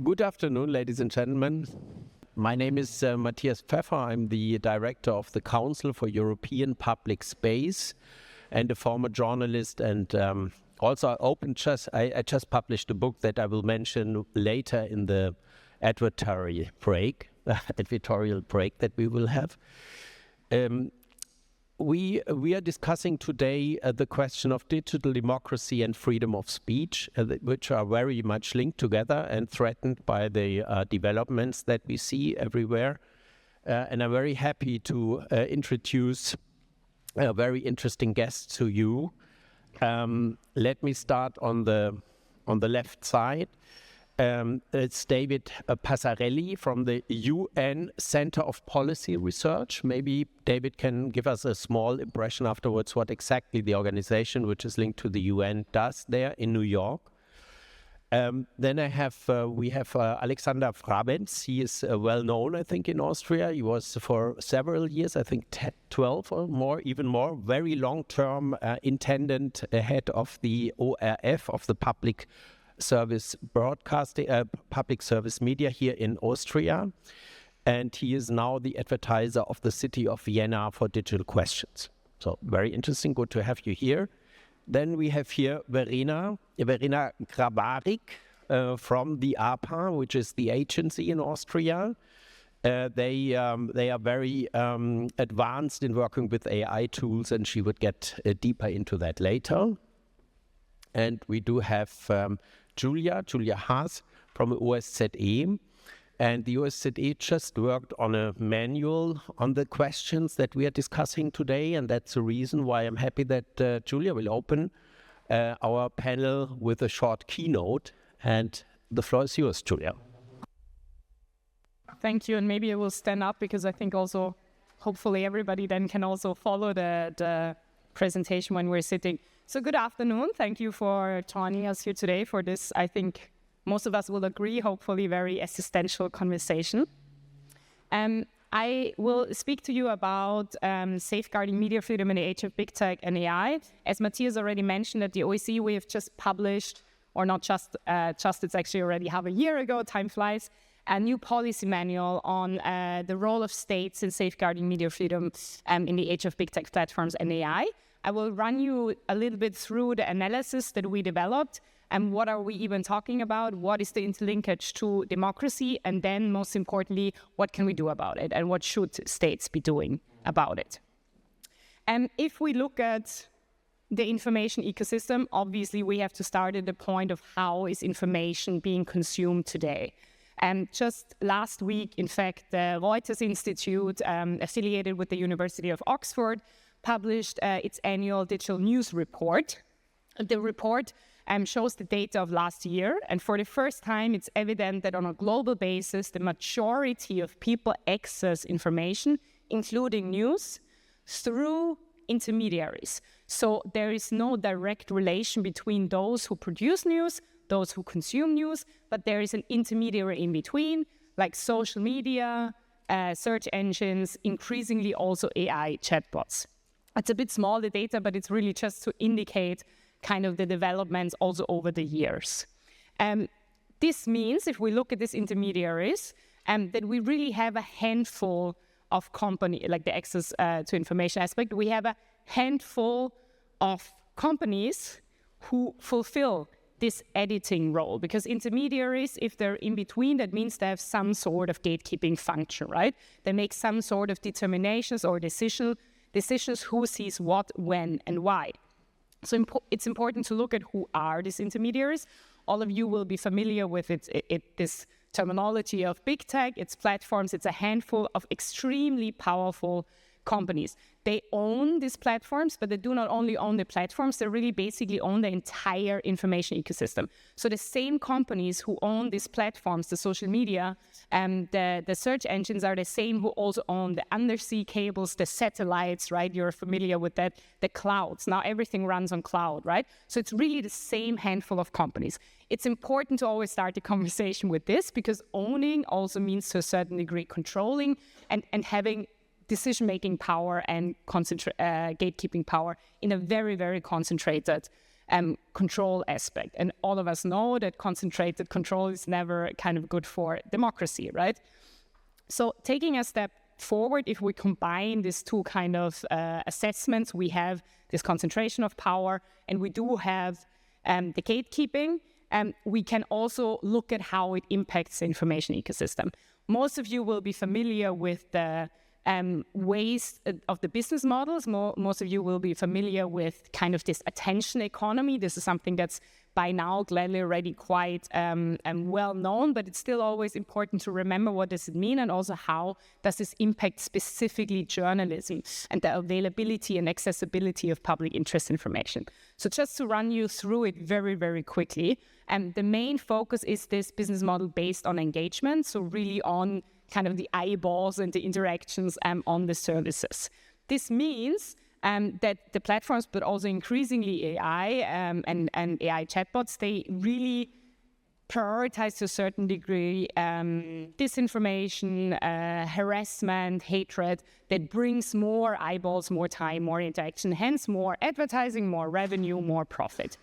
Good afternoon, ladies and gentlemen. My name is Matthias Pfeffer. I'm the director of the Council for European Public Space and a former journalist, and also I just published a book that I will mention later in the editorial break that we will have. We are discussing today the question of digital democracy and freedom of speech, which are very much linked together and threatened by the developments that we see everywhere. And I'm very happy to introduce a very interesting guest to you. Let me start on the left side. It's David Passarelli from the UN Center of Policy Research. Maybe David can give us a small impression afterwards what exactly the organization, which is linked to the UN, does there in New York. Then we have Alexander Frabenz. He is well known, I think, in Austria. He was for several years, I think 12 or more, even more, very long-term intendant head of the ORF, of the Public Service Broadcasting, Public Service Media here in Austria. And he is now the advertiser of the city of Vienna for digital questions. So very interesting, good to have you here. Then we have here Verena Krawarik from the APA, which is the agency in Austria. They are very advanced in working with AI tools, and she would get deeper into that later. And we do have Julia Haas from OSCE. And the OSCE just worked on a manual on the questions that we are discussing today. And that's the reason why I'm happy that Julia will open our panel with a short keynote. And the floor is yours, Julia. Thank you. And maybe I will stand up because I think also, hopefully everybody then can also follow the presentation when we're sitting. So good afternoon. Thank you for joining us here today for this, I think most of us will agree, hopefully very existential conversation. I will speak to you about safeguarding media freedom in the age of big tech and AI. As Matthias already mentioned, at the OSCE, we have just published, or not just, it's actually already half a year ago, time flies, a new policy manual on the role of states in safeguarding media freedom in the age of big tech platforms and AI. I will run you a little bit through the analysis that we developed and what are we even talking about, what is the interlinkage to democracy, and then most importantly, what can we do about it and what should states be doing about it. And if we look at the information ecosystem, obviously we have to start at the point of how is information being consumed today. And just last week, in fact, the Reuters Institute, affiliated with the University of Oxford, published its annual digital news report. The report shows the data of last year, and for the first time it's evident that on a global basis the majority of people access information, including news, through intermediaries. So there is no direct relation between those who produce news, those who consume news, but there is an intermediary in between, like social media, search engines, increasingly also AI chatbots. It's a bit small, the data, but it's really just to indicate kind of the developments also over the years. This means, if we look at these intermediaries, that we really have a handful of companies, like the access to information aspect, we have a handful of companies who fulfill this editing role, because intermediaries, if they're in between, that means they have some sort of gatekeeping function, right? They make some sort of determinations or decisions who sees what, when, and why. So it's important to look at who are these intermediaries. All of you will be familiar with this terminology of big tech, its platforms. It's a handful of extremely powerful companies. They own these platforms, but they do not only own the platforms, they really basically own the entire information ecosystem. So the same companies who own these platforms, the social media, and the search engines are the same who also own the undersea cables, the satellites, right? You're familiar with that, the clouds. Now everything runs on cloud, right? So it's really the same handful of companies. It's important to always start the conversation with this, because owning also means to a certain degree controlling and having decision-making power and gatekeeping power in a very, very concentrated control aspect. And all of us know that concentrated control is never kind of good for democracy, right? So taking a step forward, if we combine these two kind of assessments, we have this concentration of power, and we do have the gatekeeping, we can also look at how it impacts the information ecosystem. Most of you will be familiar with the ways of the business models. Most of you will be familiar with kind of this attention economy. This is something that's by now gladly already quite well known, but it's still always important to remember what does it mean, and also how does this impact specifically journalism and the availability and accessibility of public interest information. So just to run you through it very, very quickly, the main focus is this business model based on engagement, so really on kind of the eyeballs and the interactions on the services. This means that the platforms, but also increasingly AI and AI chatbots, they really prioritize to a certain degree disinformation, harassment, hatred that brings more eyeballs, more time, more interaction, hence more advertising, more revenue, more profit.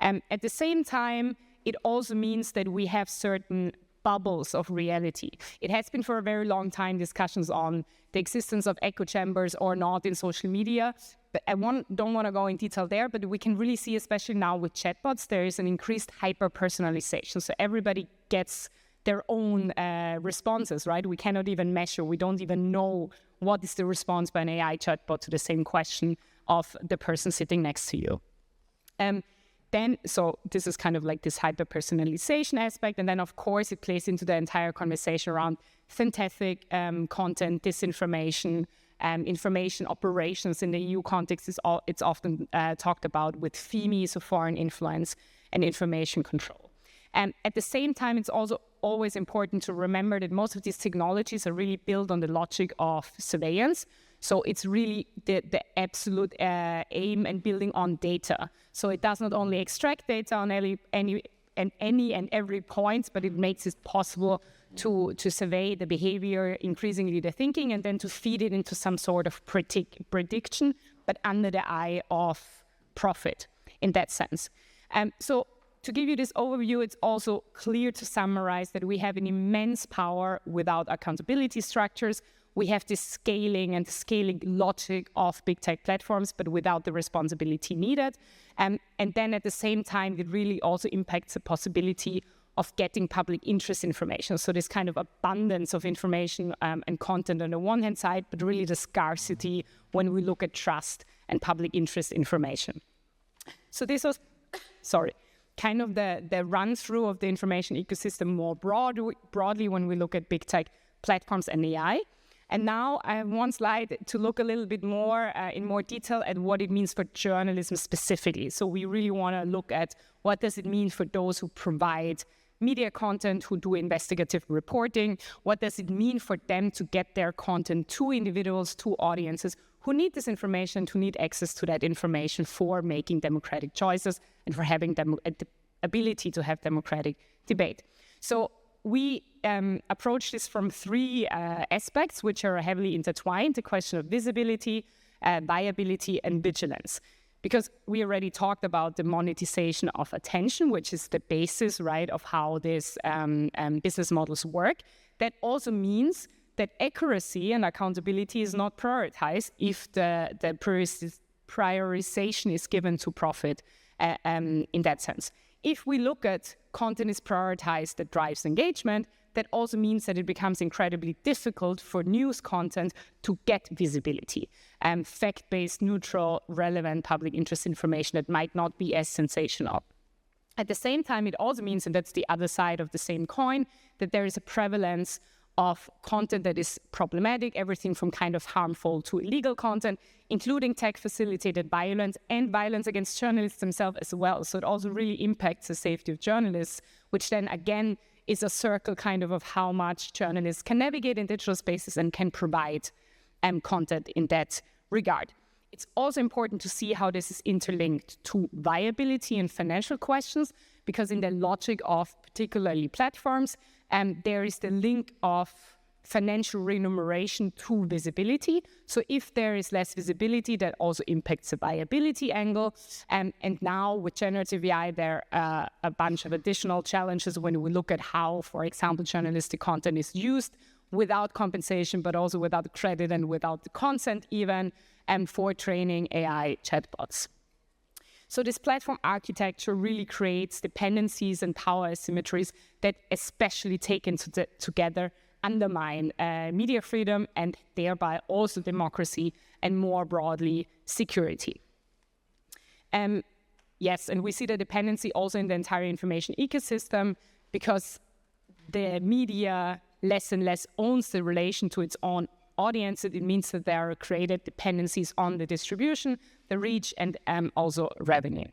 At the same time, it also means that we have certain bubbles of reality. It has been for a very long time discussions on the existence of echo chambers or not in social media, but I don't want to go in detail there, but we can really see, especially now with chatbots, there is an increased hyper-personalization. So everybody gets their own responses, right? We cannot even measure. We don't even know what is the response by an AI chatbot to the same question of the person sitting next to you. So this is kind of like this hyper-personalization aspect. And then, of course, it plays into the entire conversation around synthetic content, disinformation, information operations. In the EU context, it's often talked about with FIMI, so foreign influence, and information control. And at the same time, it's also always important to remember that most of these technologies are really built on the logic of surveillance. So it's really the absolute aim and building on data. So it does not only extract data on any and every point, but it makes it possible to survey the behavior, increasingly the thinking, and then to feed it into some sort of prediction, but under the eye of profit in that sense. So to give you this overview, it's also clear to summarize that we have an immense power without accountability structures. We have this scaling and scaling logic of big tech platforms, but without the responsibility needed. And then at the same time, it really also impacts the possibility of getting public interest information. So this kind of abundance of information and content on the one hand side, but really the scarcity when we look at trust and public interest information. So this was, kind of the run-through of the information ecosystem more broadly when we look at big tech platforms and AI. And now I have one slide to look a little bit more in more detail at what it means for journalism specifically. So we really want to look at what does it mean for those who provide media content, who do investigative reporting. What does it mean for them to get their content to individuals, to audiences who need this information, who need access to that information for making democratic choices and for having the ability to have democratic debate. So we approach this from three aspects, which are heavily intertwined: the question of visibility, viability, and vigilance. Because we already talked about the monetization of attention, which is the basis, right, of how these business models work. That also means that accuracy and accountability is not prioritized if the prioritization is given to profit in that sense. If we look at content is prioritized that drives engagement, that also means that it becomes incredibly difficult for news content to get visibility. Fact-based, neutral, relevant public interest information that might not be as sensational. At the same time, it also means, and that's the other side of the same coin, that there is a prevalence of content that is problematic, everything from kind of harmful to illegal content, including tech-facilitated violence and violence against journalists themselves as well. So it also really impacts the safety of journalists, which then again is a circle kind of how much journalists can navigate in digital spaces and can provide content in that regard. It's also important to see how this is interlinked to viability and financial questions, because in the logic of particularly platforms, there is the link of financial remuneration to visibility. So if there is less visibility, that also impacts the viability angle. And now with generative AI, there are a bunch of additional challenges when we look at how, for example, journalistic content is used without compensation, but also without credit and without the consent even, and for training AI chatbots. So this platform architecture really creates dependencies and power asymmetries that, especially taken together, undermine media freedom and thereby also democracy and more broadly security. Yes, and we see the dependency also in the entire information ecosystem, because the media less and less owns the relation to its own audience. It means that there are created dependencies on the distribution, the reach, and also revenue.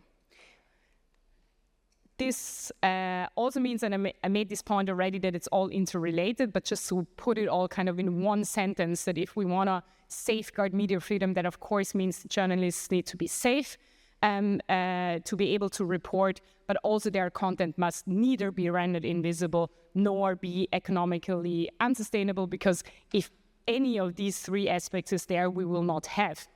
This also means, and I made this point already, that it's all interrelated, but just to put it all kind of in one sentence, that if we want to safeguard media freedom, that of course means journalists need to be safe to be able to report, but also their content must neither be rendered invisible nor be economically unsustainable, because if any of these three aspects is there, we will not have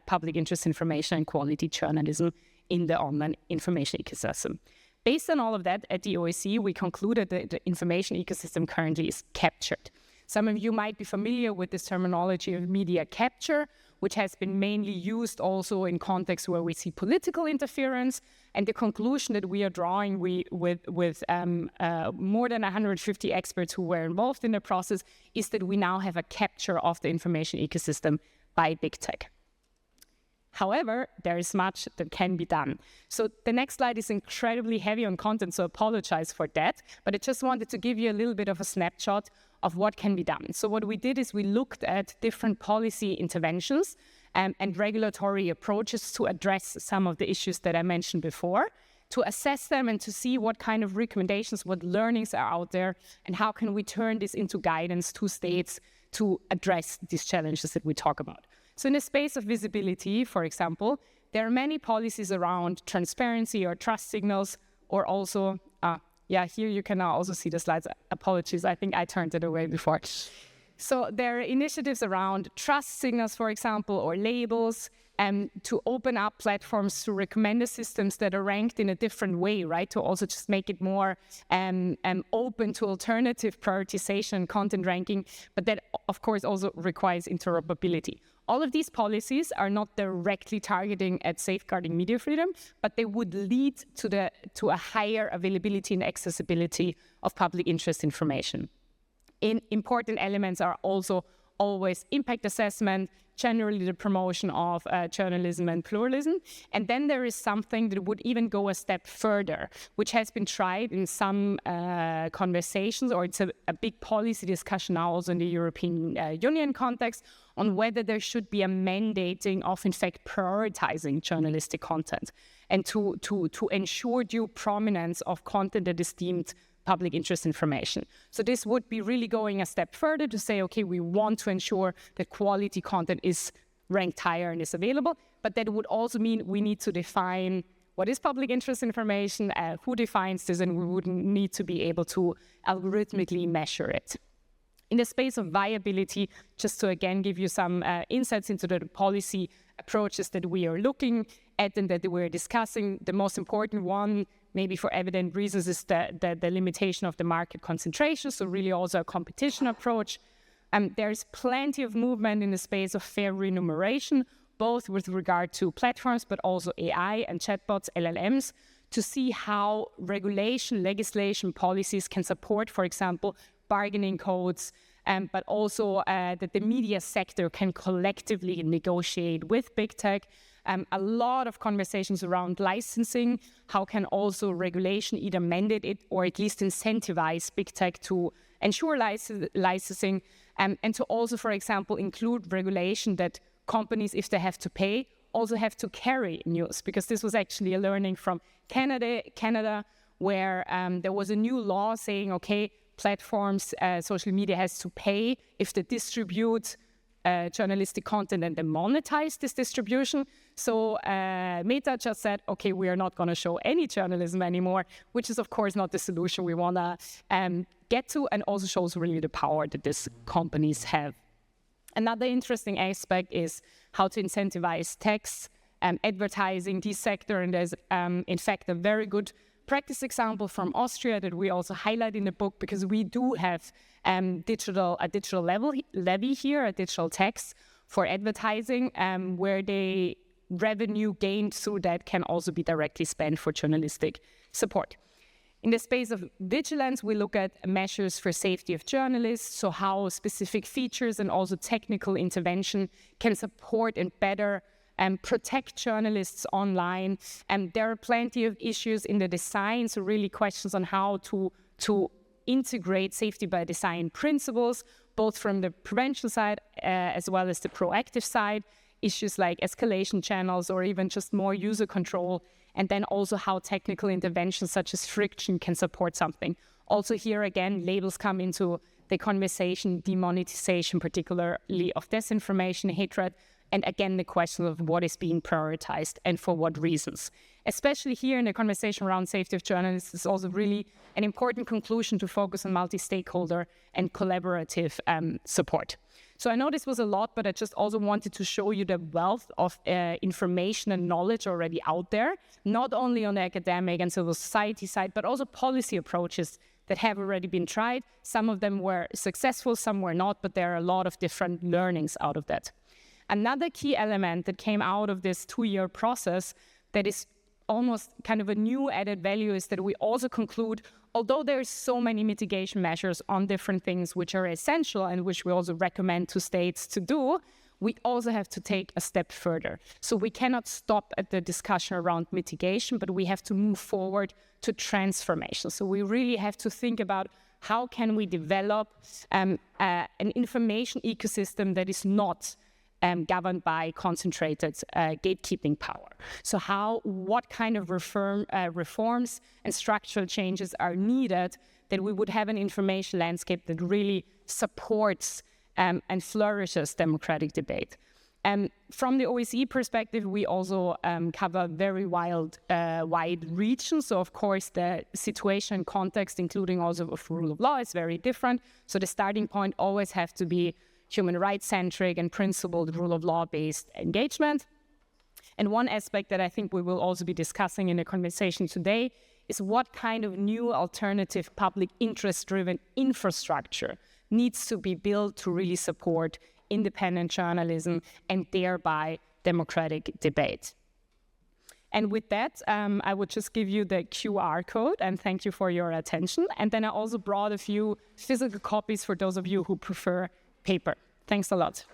public interest information and quality journalism in the online information ecosystem. Based on all of that, at the OSCE, we concluded that the information ecosystem currently is captured. Some of you might be familiar with this terminology of media capture, which has been mainly used also in contexts where we see political interference. And the conclusion that we are drawing with more than 150 experts who were involved in the process is that we now have a capture of the information ecosystem by big tech. However, there is much that can be done. So the next slide is incredibly heavy on content, so I apologize for that. But I just wanted to give you a little bit of a snapshot of what can be done. So what we did is we looked at different policy interventions and regulatory approaches to address some of the issues that I mentioned before, to assess them and to see what kind of recommendations, what learnings are out there, and how can we turn this into guidance to states to address these challenges that we talk about. So in the space of visibility, for example, there are many policies around transparency or trust signals, or also, here you can now also see the slides. Apologies, I think I turned it away before. So there are initiatives around trust signals, for example, or labels, to open up platforms to recommender systems that are ranked in a different way, right? To also just make it more open to alternative prioritization, content ranking, but that, of course, also requires interoperability. All of these policies are not directly targeting at safeguarding media freedom, but they would lead to a higher availability and accessibility of public interest information. Important elements are also always impact assessment, generally the promotion of journalism and pluralism. And then there is something that would even go a step further, which has been tried in some conversations, or it's a big policy discussion now also in the European Union context, on whether there should be a mandating of, in fact, prioritizing journalistic content and to ensure due prominence of content that is deemed public interest information. So this would be really going a step further to say, okay, we want to ensure that quality content is ranked higher and is available, but that would also mean we need to define what is public interest information, who defines this, and we would need to be able to algorithmically measure it. In the space of viability, just to again give you some insights into the policy approaches that we are looking at and that we're discussing, the most important one, maybe for evident reasons, is the limitation of the market concentration, so really also a competition approach. There's plenty of movement in the space of fair remuneration, both with regard to platforms, but also AI and chatbots, LLMs, to see how regulation, legislation, policies can support, for example, bargaining codes, but also that the media sector can collectively negotiate with big tech. A lot of conversations around licensing, how can also regulation either mandate it or at least incentivize big tech to ensure licensing, and to also, for example, include regulation that companies, if they have to pay, also have to carry news, because this was actually a learning from Canada, where there was a new law saying, okay, platforms, social media has to pay if they distribute journalistic content and then monetize this distribution. So Meta just said, okay, we are not going to show any journalism anymore, which is of course not the solution we want to get to, and also shows really the power that these companies have. Another interesting aspect is how to incentivize text and advertising this sector. And there's in fact a very good practice example from Austria that we also highlight in the book, because we do have a digital levy here, a digital tax for advertising, where the revenue gained through that can also be directly spent for journalistic support. In the space of vigilance, we look at measures for safety of journalists, so how specific features and also technical intervention can support and better protect journalists online. And there are plenty of issues in the design, so really questions on how to integrate safety by design principles, both from the prevention side as well as the proactive side, issues like escalation channels or even just more user control, and then also how technical interventions such as friction can support something. Also here again, labels come into the conversation, demonetization particularly of disinformation, hatred, and again, the question of what is being prioritized and for what reasons. Especially here in the conversation around safety of journalists is also really an important conclusion to focus on multi-stakeholder and collaborative support. So I know this was a lot, but I just also wanted to show you the wealth of information and knowledge already out there, not only on the academic and civil society side, but also policy approaches that have already been tried. Some of them were successful, some were not, but there are a lot of different learnings out of that. Another key element that came out of this 2-year process that is almost kind of a new added value is that we also conclude, although there's so many mitigation measures on different things which are essential and which we also recommend to states to do, we also have to take a step further. So we cannot stop at the discussion around mitigation, but we have to move forward to transformation. So we really have to think about how can we develop an information ecosystem that is not governed by concentrated gatekeeping power. So what kind of reforms and structural changes are needed that we would have an information landscape that really supports and flourishes democratic debate. From the OSCE perspective, we also cover very wide regions. So of course, the situation and context, including also of rule of law, is very different. So the starting point always have to be human rights-centric and principled rule of law-based engagement. And one aspect that I think we will also be discussing in the conversation today is what kind of new alternative public interest-driven infrastructure needs to be built to really support independent journalism and thereby democratic debate. And with that, I would just give you the QR code and thank you for your attention. And then I also brought a few physical copies for those of you who prefer paper. Thanks a lot.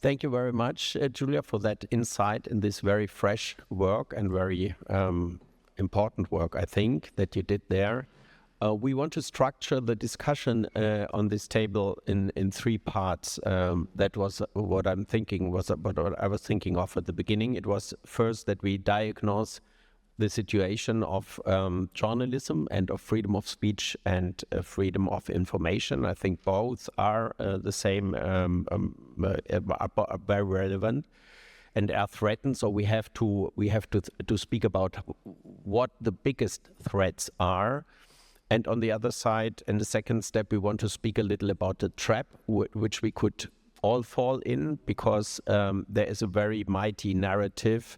Thank you very much, Julia, for that insight in this very fresh work and very important work, I think, that you did there. We want to structure the discussion on this table in 3 parts. That was what I'm thinking what I was thinking of at the beginning. It was first that we diagnose the situation of journalism and of freedom of speech and freedom of information. I think both are the same, are very relevant and are threatened. So we have to speak about what the biggest threats are. And on the other side, in the second step, we want to speak a little about the trap which we could all fall in, because there is a very mighty narrative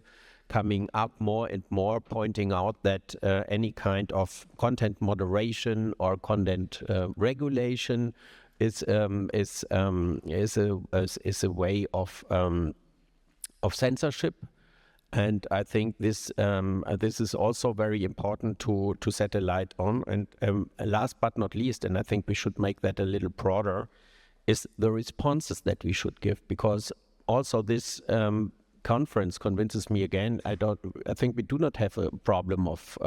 coming up more and more, pointing out that any kind of content moderation or content regulation is a way of censorship. And I think this is also very important to set a light on. And last but not least, and I think we should make that a little broader, is the responses that we should give, because also this conference convinces me again. I think we do not have a problem of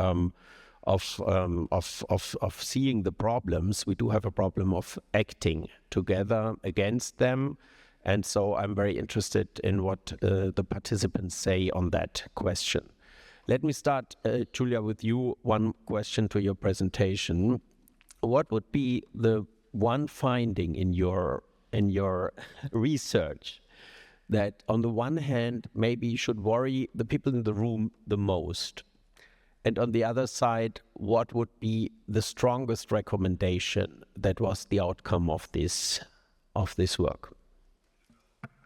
seeing the problems. We do have a problem of acting together against them. And so I'm very interested in what the participants say on that question. Let me start, Julia, with you. One question to your presentation. What would be the one finding in your research that on the one hand maybe should worry the people in the room the most, and on the other side, what would be the strongest recommendation that was the outcome of this work?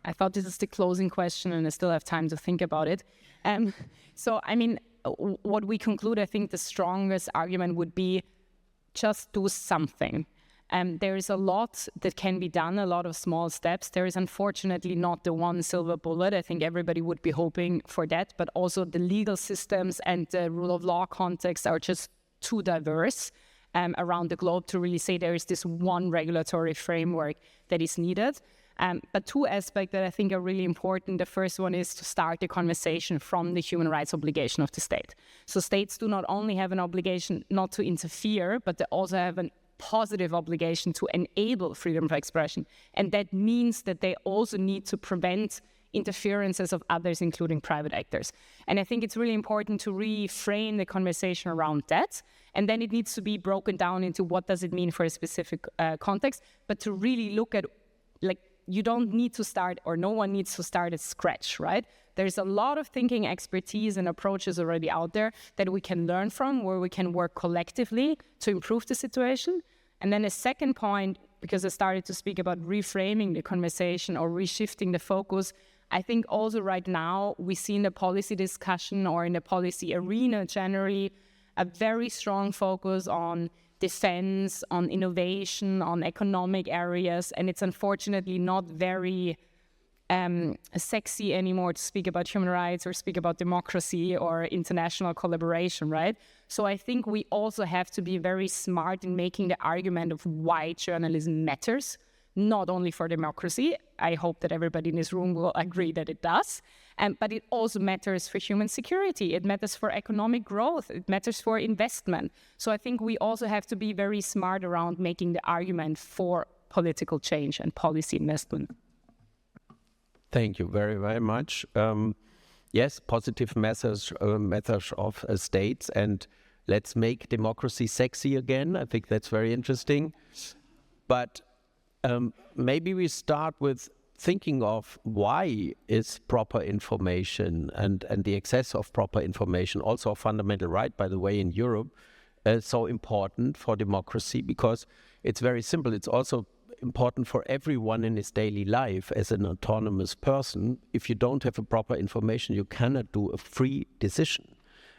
I thought this is the closing question, and I still have time to think about it. So, I mean, what we conclude, I think the strongest argument would be just do something. There is a lot that can be done, a lot of small steps. There is unfortunately not the one silver bullet. I think everybody would be hoping for that, but also the legal systems and the rule of law context are just too diverse around the globe to really say there is this one regulatory framework that is needed. But two aspects that I think are really important. The first one is to start the conversation from the human rights obligation of the state. So states do not only have an obligation not to interfere, but they also have a positive obligation to enable freedom of expression. And that means that they also need to prevent interferences of others, including private actors. And I think it's really important to reframe the conversation around that. And then it needs to be broken down into what does it mean for a specific context, but to really look at, like, you don't need to start, or no one needs to start at scratch, right? There's a lot of thinking expertise and approaches already out there that we can learn from, where we can work collectively to improve the situation. And then a second point, because I started to speak about reframing the conversation or reshifting the focus, I think also right now we see in the policy discussion or in the policy arena generally a very strong focus on defense, on innovation, on economic areas, and it's unfortunately not very sexy anymore to speak about human rights or speak about democracy or international collaboration, right? So I think we also have to be very smart in making the argument of why journalism matters, not only for democracy. I hope that everybody in this room will agree that it does. But it also matters for human security. It matters for economic growth. It matters for investment. So I think we also have to be very smart around making the argument for political change and policy investment. Thank you very, very much. Yes, positive methods of states, and let's make democracy sexy again. I think that's very interesting. But maybe we start with thinking of why is proper information and the access of proper information, also a fundamental right, by the way, in Europe, so important for democracy, because it's very simple. It's also important for everyone in his daily life as an autonomous person. If you don't have a proper information, you cannot do a free decision.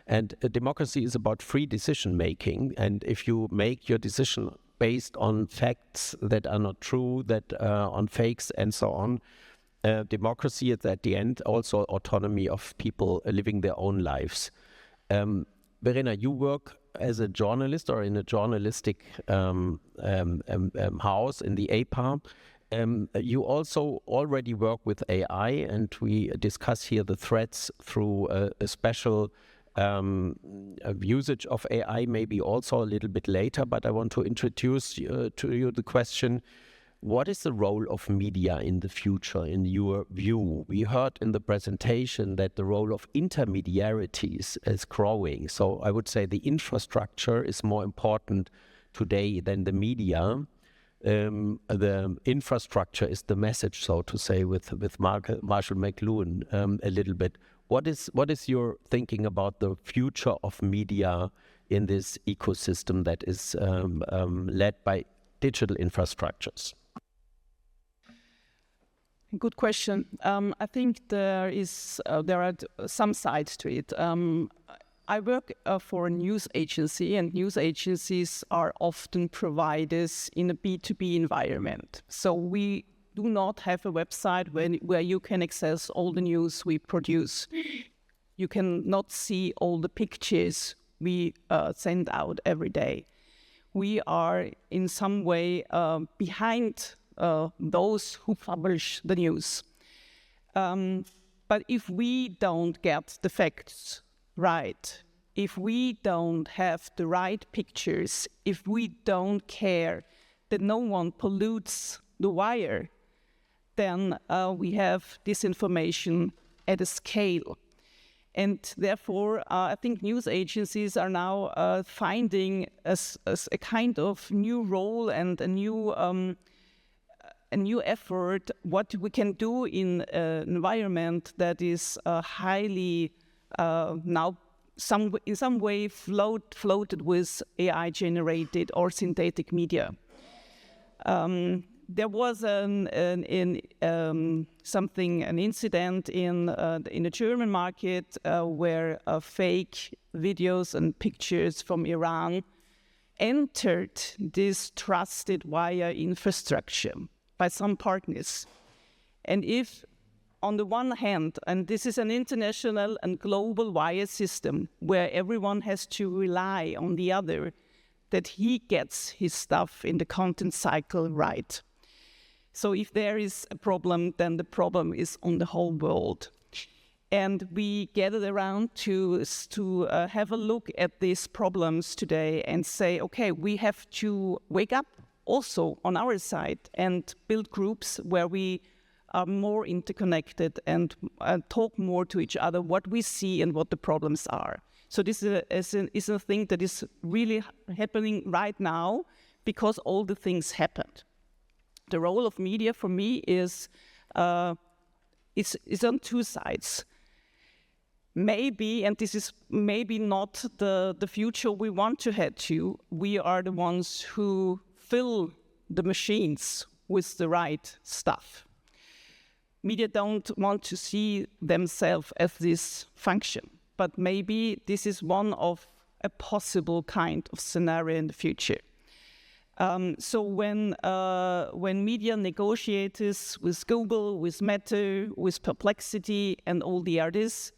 And a democracy is about free decision making. And if you make your decision based on facts that are not true, that on fakes and so on, democracy is at the end also autonomy of people living their own lives. Verena, you work as a journalist or in a journalistic house in the APA. You also already work with AI, and we discuss here the threats through a special usage of AI, maybe also a little bit later, but I want to introduce to you the question, what is the role of media in the future in your view? We heard in the presentation that the role of intermediarities is growing. So I would say the infrastructure is more important today than the media. The infrastructure is the message, so to say, with Marshall McLuhan a little bit. What is your thinking about the future of media in this ecosystem that is led by digital infrastructures? Good question. I think there are some sides to it. I work for a news agency, and news agencies are often providers in a B2B environment. So we do not have a website where you can access all the news we produce. You cannot see all the pictures we send out every day. We are in some way behind those who publish the news. But if we don't get the facts right, if we don't have the right pictures, if we don't care that no one pollutes the wire, then we have disinformation at a scale. And therefore, I think news agencies are now finding as a kind of new role and a new effort what we can do in an environment that is highly now in some way floated with AI-generated or synthetic media. There was an incident in the German market where fake videos and pictures from Iran entered this trusted wire infrastructure by some partners. And if, on the one hand, and this is an international and global wire system where everyone has to rely on the other, that he gets his stuff in the content cycle right. So if there is a problem, then the problem is on the whole world. And we gathered around to have a look at these problems today and say, okay, we have to wake up also on our side and build groups where we are more interconnected and talk more to each other what we see and what the problems are. So this is a thing that is really happening right now because all the things happened. The role of media for me is on two sides. Maybe, and this is maybe not the future we want to head to, we are the ones who fill the machines with the right stuff. Media don't want to see themselves as this function, but maybe this is one of a possible kind of scenario in the future. So when media negotiates with Google, with Meta, with Perplexity and all the others,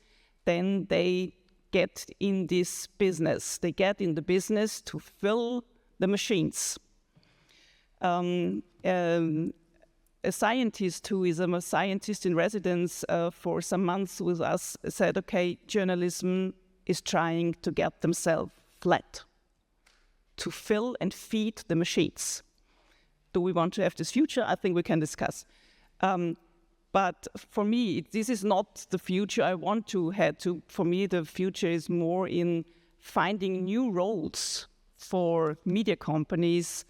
then they get in this business. They get in the business to fill the machines. A scientist who is a scientist in residence for some months with us said, okay, journalism is trying to get themselves flat, to fill and feed the machines. Do we want to have this future? I think we can discuss. But for me, this is not the future I want to head to. For me, the future is more in finding new roles for media companies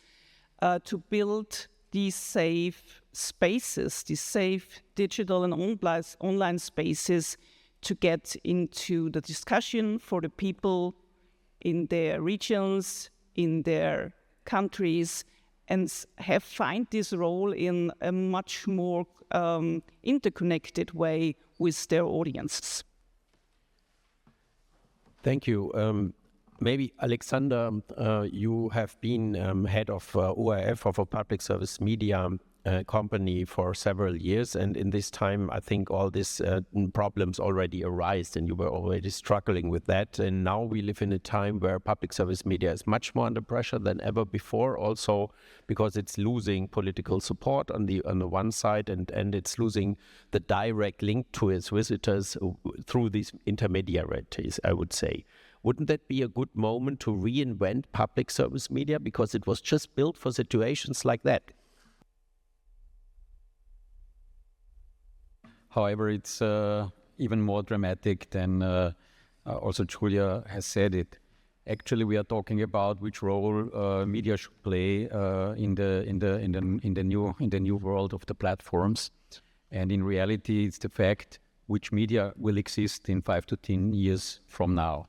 to build these safe spaces, these safe digital and online spaces to get into the discussion for the people in their regions, in their countries, and find this role in a much more interconnected way with their audiences. Thank you. Maybe, Alexander, you have been head of ORF, of a public service media company for several years, and in this time I think all these problems already arise and you were already struggling with that, and now we live in a time where public service media is much more under pressure than ever before, also because it's losing political support on the one side, and it's losing the direct link to its visitors through these intermediaries, I would say. Wouldn't that be a good moment to reinvent public service media, because it was just built for situations like that? However, it's even more dramatic than also Julia has said it. Actually, we are talking about which role media should play in the new world of the platforms, and in reality, it's the fact which media will exist in 5 to 10 years from now.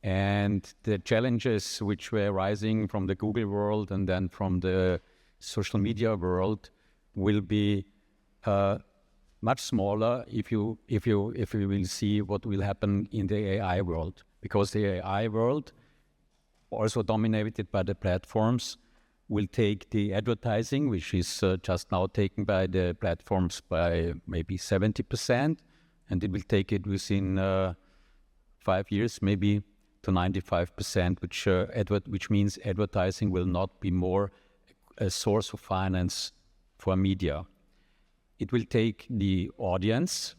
And the challenges which were arising from the Google world and then from the social media world will be much smaller if you will see what will happen in the AI world, because the AI world, also dominated by the platforms, will take the advertising, which is just now taken by the platforms by maybe 70%, and it will take it within 5 years maybe to 95%, which means advertising will not be more a source of finance for media. It will take the audience,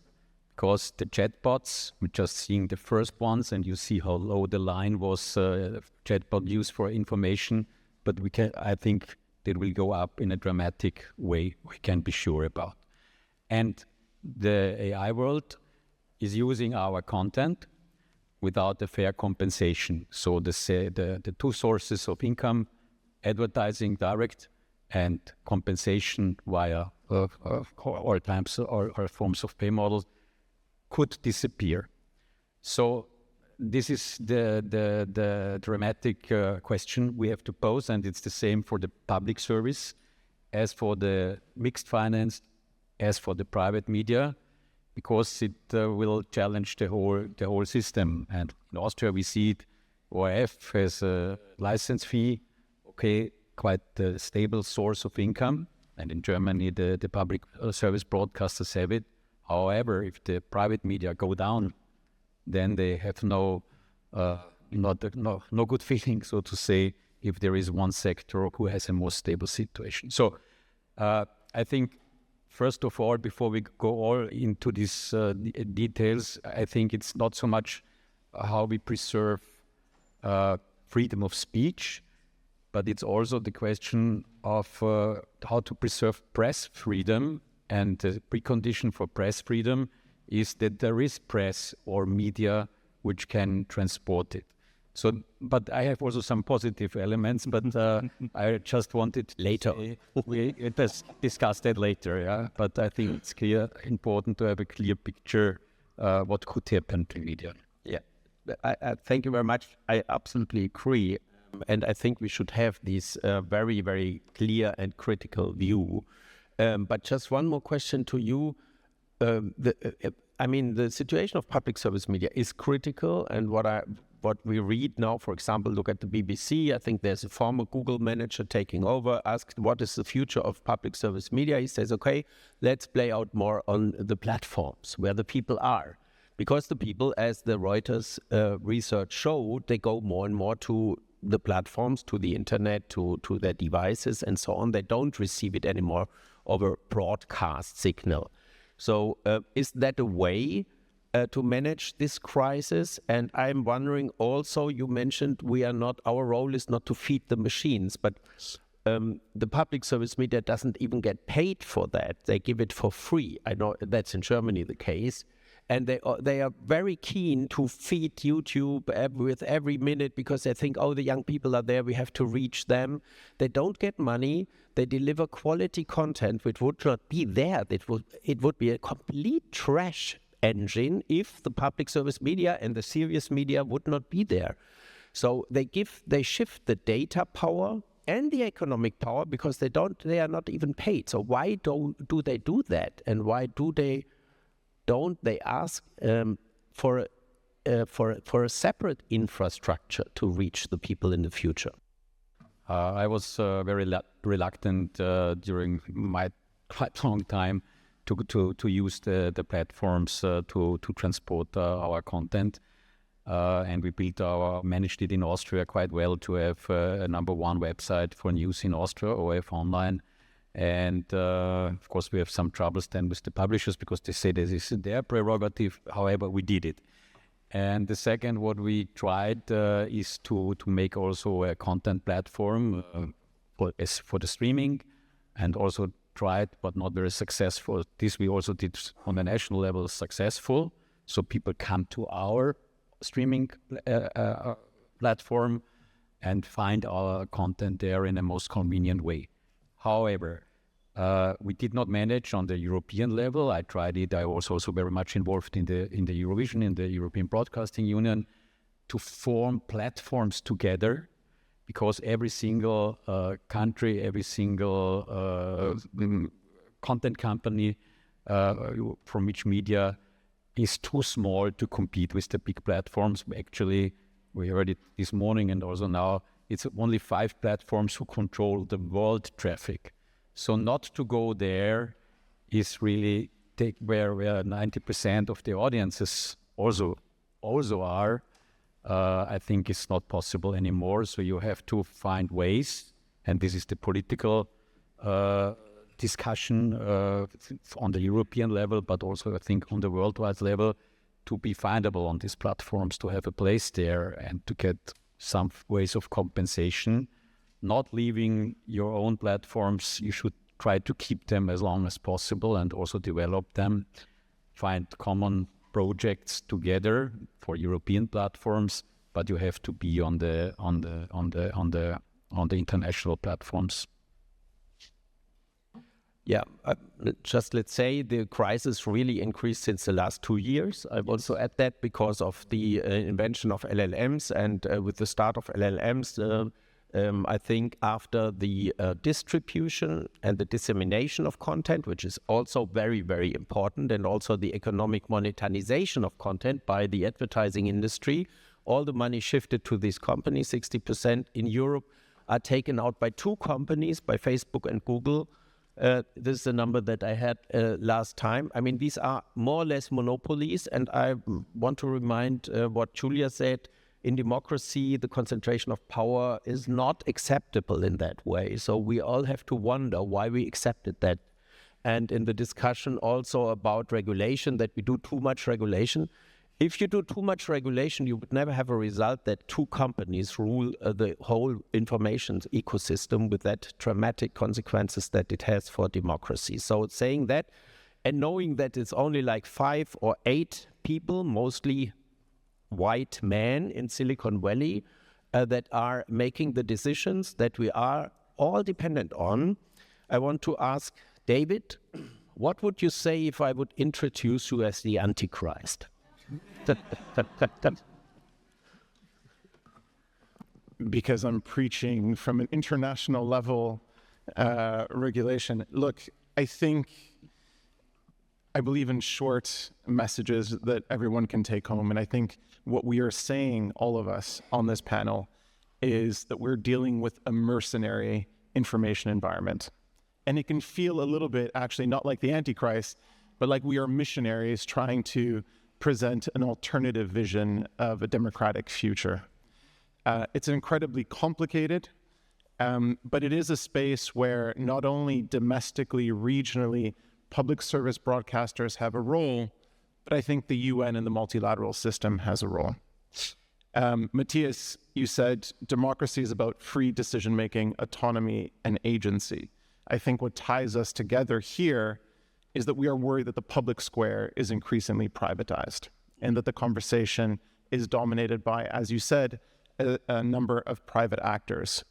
because the chatbots, we're just seeing the first ones, and you see how low the line was chatbot used for information, but I think it will go up in a dramatic way, we can be sure about. And the AI world is using our content without a fair compensation. So the two sources of income, advertising direct and compensation via all types or forms of pay models, could disappear. So this is the dramatic question we have to pose, and it's the same for the public service as for the mixed finance, as for the private media, because it will challenge the whole system. And in Austria, we see it. ORF has a license fee, okay, quite a stable source of income. And in Germany, the public service broadcasters have it. However, if the private media go down, then they have no good feeling, so to say, if there is one sector who has a more stable situation. So I think, first of all, before we go all into these details, I think it's not so much how we preserve freedom of speech, but it's also the question of how to preserve press freedom. And the precondition for press freedom is that there is press or media which can transport it. So, but I have also some positive elements, but I just wanted later. Let's discuss that later, yeah. But I think it's important to have a clear picture what could happen to media. Yeah, I thank you very much. I absolutely agree, and I think we should have this very, very clear and critical view. But just one more question to you. I mean, the situation of public service media is critical, and what we read now, for example, look at the BBC. I think there's a former Google manager taking over, asked what is the future of public service media. He says, okay, let's play out more on the platforms where the people are. Because the people, as the Reuters research showed, they go more and more to the platforms, to the internet, to their devices and so on. They don't receive it anymore over broadcast signal. So is that a way to manage this crisis? And I'm wondering also, you mentioned our role is not to feed the machines, but the public service media doesn't even get paid for that. They give it for free. I know that's in Germany the case. And they are very keen to feed YouTube with every minute because they think, oh, the young people are there, we have to reach them. They don't get money. They deliver quality content which would not be there. It would be a complete trash engine if the public service media and the serious media would not be there. So they shift the data power and the economic power because they are not even paid. So why do they do that? And why don't they ask for a separate infrastructure to reach the people in the future? I was very reluctant during my quite long time to use the platforms to transport our content. And we managed it in Austria quite well to have a #1 website for news in Austria, ORF Online. And of course, we have some troubles then with the publishers because they say this is their prerogative. However, we did it. And the second, what we tried is to make also a content platform for the streaming, and also tried, but not very successful. This we also did on a national level successful. So people come to our streaming platform and find our content there in the most convenient way. However, we did not manage on the European level. I tried it. I was also very much involved in the Eurovision, in the European Broadcasting Union, to form platforms together, because every single country, every single content company from each media is too small to compete with the big platforms. Actually, we heard it this morning and also now, it's only 5 platforms who control the world traffic. So not to go there is really where 90% of the audiences also are. I think it's not possible anymore. So you have to find ways, and this is the political discussion on the European level, but also I think on the worldwide level, to be findable on these platforms, to have a place there and to get some ways of compensation. Not leaving your own platforms, you should try to keep them as long as possible and also develop them, find common projects together for European platforms, but you have to be on the international platforms. Yeah, just let's say the crisis really increased since the last 2 years. I also add that because of the invention of LLMs, and with the start of LLMs, I think after the distribution and the dissemination of content, which is also very, very important, and also the economic monetization of content by the advertising industry, all the money shifted to these companies. 60% in Europe are taken out by 2 companies, by Facebook and Google. This is the number that I had last time. I mean, these are more or less monopolies, and I want to remind what Julia said. In democracy, the concentration of power is not acceptable in that way. So we all have to wonder why we accepted that. And in the discussion also about regulation, that we do too much regulation. If you do too much regulation, you would never have a result that 2 companies rule the whole information ecosystem with that dramatic consequences that it has for democracy. So saying that, and knowing that it's only like 5 or 8 people, mostly white men in Silicon Valley, that are making the decisions that we are all dependent on, I want to ask David, what would you say if I would introduce you as the Antichrist? Because I'm preaching from an international level regulation. Look, I believe in short messages that everyone can take home. And I think what we are saying, all of us on this panel, is that we're dealing with a mercenary information environment. And it can feel a little bit, actually, not like the Antichrist, but like we are missionaries trying to present an alternative vision of a democratic future. It's incredibly complicated, but it is a space where not only domestically, regionally, public service broadcasters have a role, but I think the UN and the multilateral system has a role. Matthias, you said democracy is about free decision-making, autonomy, and agency. I think what ties us together here is that we are worried that the public square is increasingly privatized and that the conversation is dominated by, as you said, a number of private actors.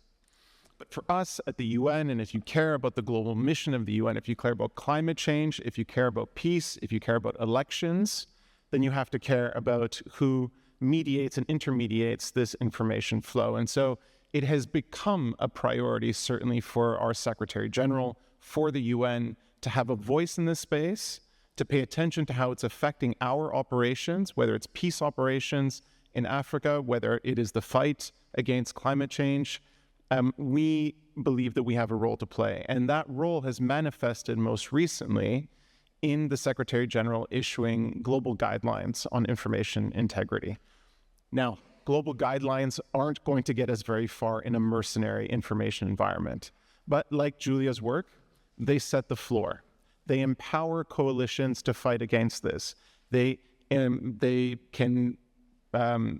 But for us at the UN, and if you care about the global mission of the UN, if you care about climate change, if you care about peace, if you care about elections, then you have to care about who mediates and intermediates this information flow. And so it has become a priority, certainly for our Secretary General, for the UN, to have a voice in this space, to pay attention to how it's affecting our operations, whether it's peace operations in Africa, whether it is the fight against climate change. We believe that we have a role to play. And that role has manifested most recently in the Secretary General issuing global guidelines on information integrity. Now, global guidelines aren't going to get us very far in a mercenary information environment. But like Julia's work, they set the floor. They empower coalitions to fight against this. They can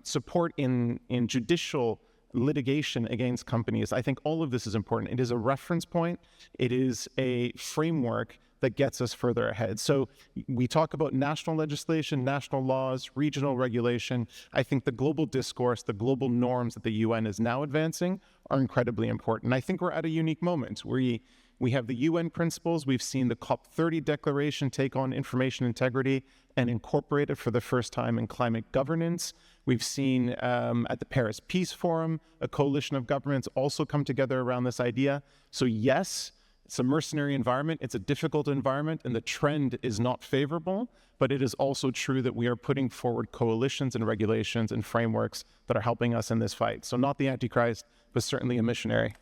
support in judicial litigation against companies. I think all of this is important. It is a reference point. It is a framework that gets us further ahead. So we talk about national legislation, national laws, regional regulation. I think the global discourse, the global norms that the UN is now advancing are incredibly important. I think we're at a unique moment where we have the UN principles. We've seen the COP30 declaration take on information integrity and incorporate it for the first time in climate governance. We've seen at the Paris Peace Forum, a coalition of governments also come together around this idea. So yes, it's a mercenary environment. It's a difficult environment, and the trend is not favorable, but it is also true that we are putting forward coalitions and regulations and frameworks that are helping us in this fight. So not the Antichrist, but certainly a missionary.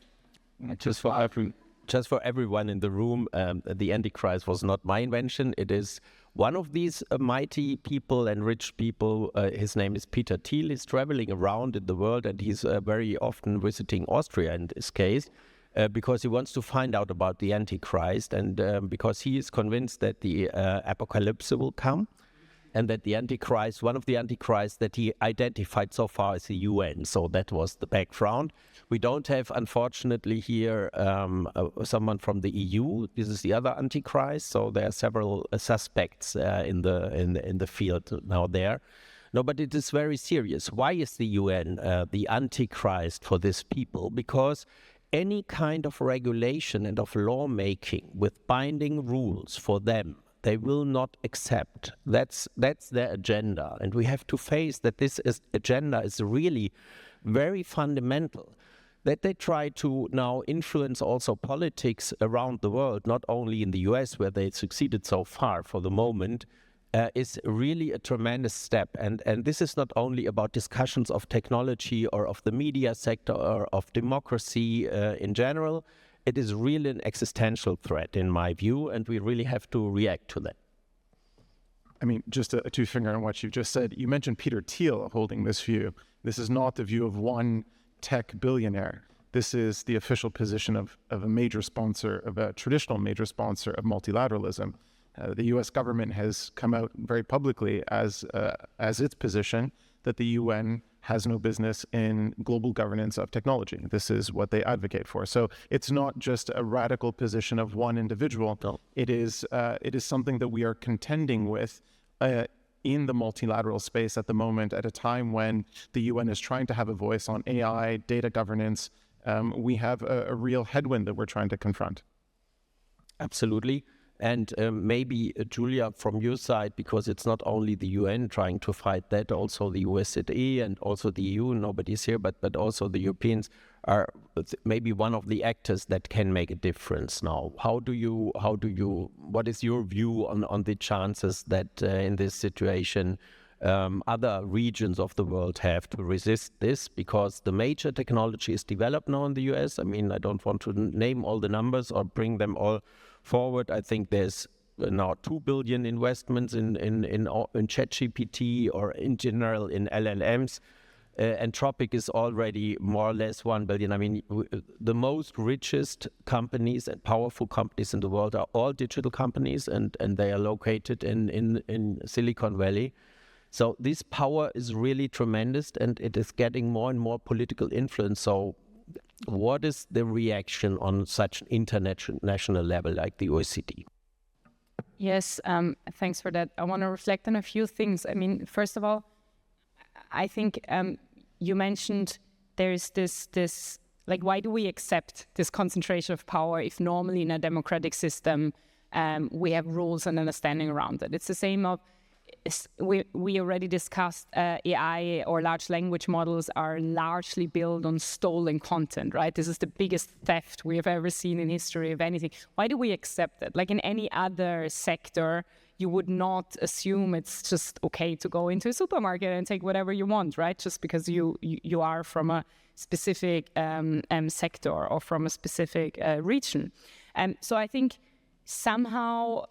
Just for everyone in the room, the Antichrist was not my invention. It is one of these mighty people and rich people. His name is Peter Thiel. He's traveling around in the world, and he's very often visiting Austria in this case, because he wants to find out about the Antichrist, and because he is convinced that the apocalypse will come. and that the Antichrist, one of the Antichrists that he identified so far is the UN. So that was the background. We don't have, unfortunately, here someone from the EU. This is the other Antichrist. So there are several suspects in the field now there. No, but it is very serious. Why is the UN the Antichrist for these people? Because any kind of regulation and of lawmaking with binding rules for them, they will not accept. That's their agenda. And we have to face that this agenda is really very fundamental, that they try to now influence also politics around the world, not only in the US, where they succeeded so far for the moment, is really a tremendous step. And this is not only about discussions of technology or of the media sector or of democracy in general. It is really an existential threat, in my view, and we really have to react to that. I mean, just a two-finger on what you just said. You mentioned Peter Thiel holding this view. This is not the view of one tech billionaire. This is the official position of a major sponsor, of a traditional major sponsor of multilateralism. The U.S. government has come out very publicly as its position that the UN has no business in global governance of technology. This is what they advocate for. So it's not just a radical position of one individual. No. It is something that we are contending with in the multilateral space at the moment, at a time when the UN is trying to have a voice on AI, data governance. We have a real headwind that we're trying to confront. Absolutely. And maybe, Julia, from your side, because it's not only the UN trying to fight that, also the OSCE and also the EU, nobody's here, but also the Europeans are maybe one of the actors that can make a difference now. What is your view on the chances that in this situation other regions of the world have to resist this? Because the major technology is developed now in the US. I mean, I don't want to name all the numbers or bring them all forward. I think there's now 2 billion investments in ChatGPT or in general in LLMs. Anthropic is already more or less 1 billion. I mean, the most richest companies and powerful companies in the world are all digital companies, and they are located in Silicon Valley. So this power is really tremendous, and it is getting more and more political influence. So what is the reaction on such an international level like the OECD? Yes, thanks for that. I want to reflect on a few things. I mean, first of all, I think you mentioned there's this, like, why do we accept this concentration of power if normally in a democratic system we have rules and understanding around it? It's the same of, we already discussed AI or large language models are largely built on stolen content, right? This is the biggest theft we have ever seen in history of anything. Why do we accept it? Like in any other sector, you would not assume it's just okay to go into a supermarket and take whatever you want, right? Just because you are from a specific sector or from a specific region. So I think somehow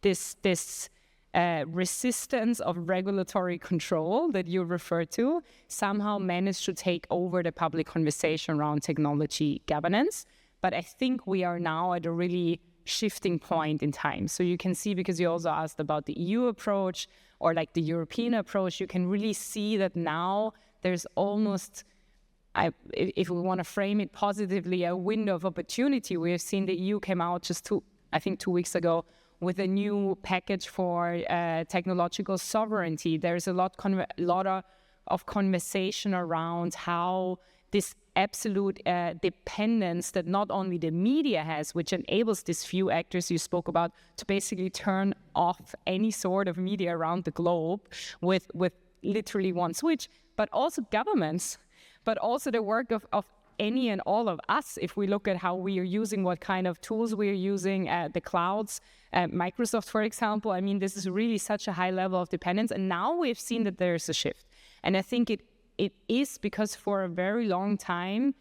this resistance of regulatory control that you refer to somehow managed to take over the public conversation around technology governance. But I think we are now at a really shifting point in time. So you can see, because you also asked about the EU approach or like the European approach, you can really see that now there's almost, if we want to frame it positively, a window of opportunity. We have seen the EU came out just 2 weeks ago with a new package for technological sovereignty. There's a lot of conversation around how this absolute dependence that not only the media has, which enables these few actors you spoke about to basically turn off any sort of media around the globe with literally one switch, but also governments, but also the work of any and all of us. If we look at how we are using, what kind of tools we are using, the clouds, Microsoft, for example, I mean, this is really such a high level of dependence. And now we've seen that there's a shift. And I think it is because for a very long time,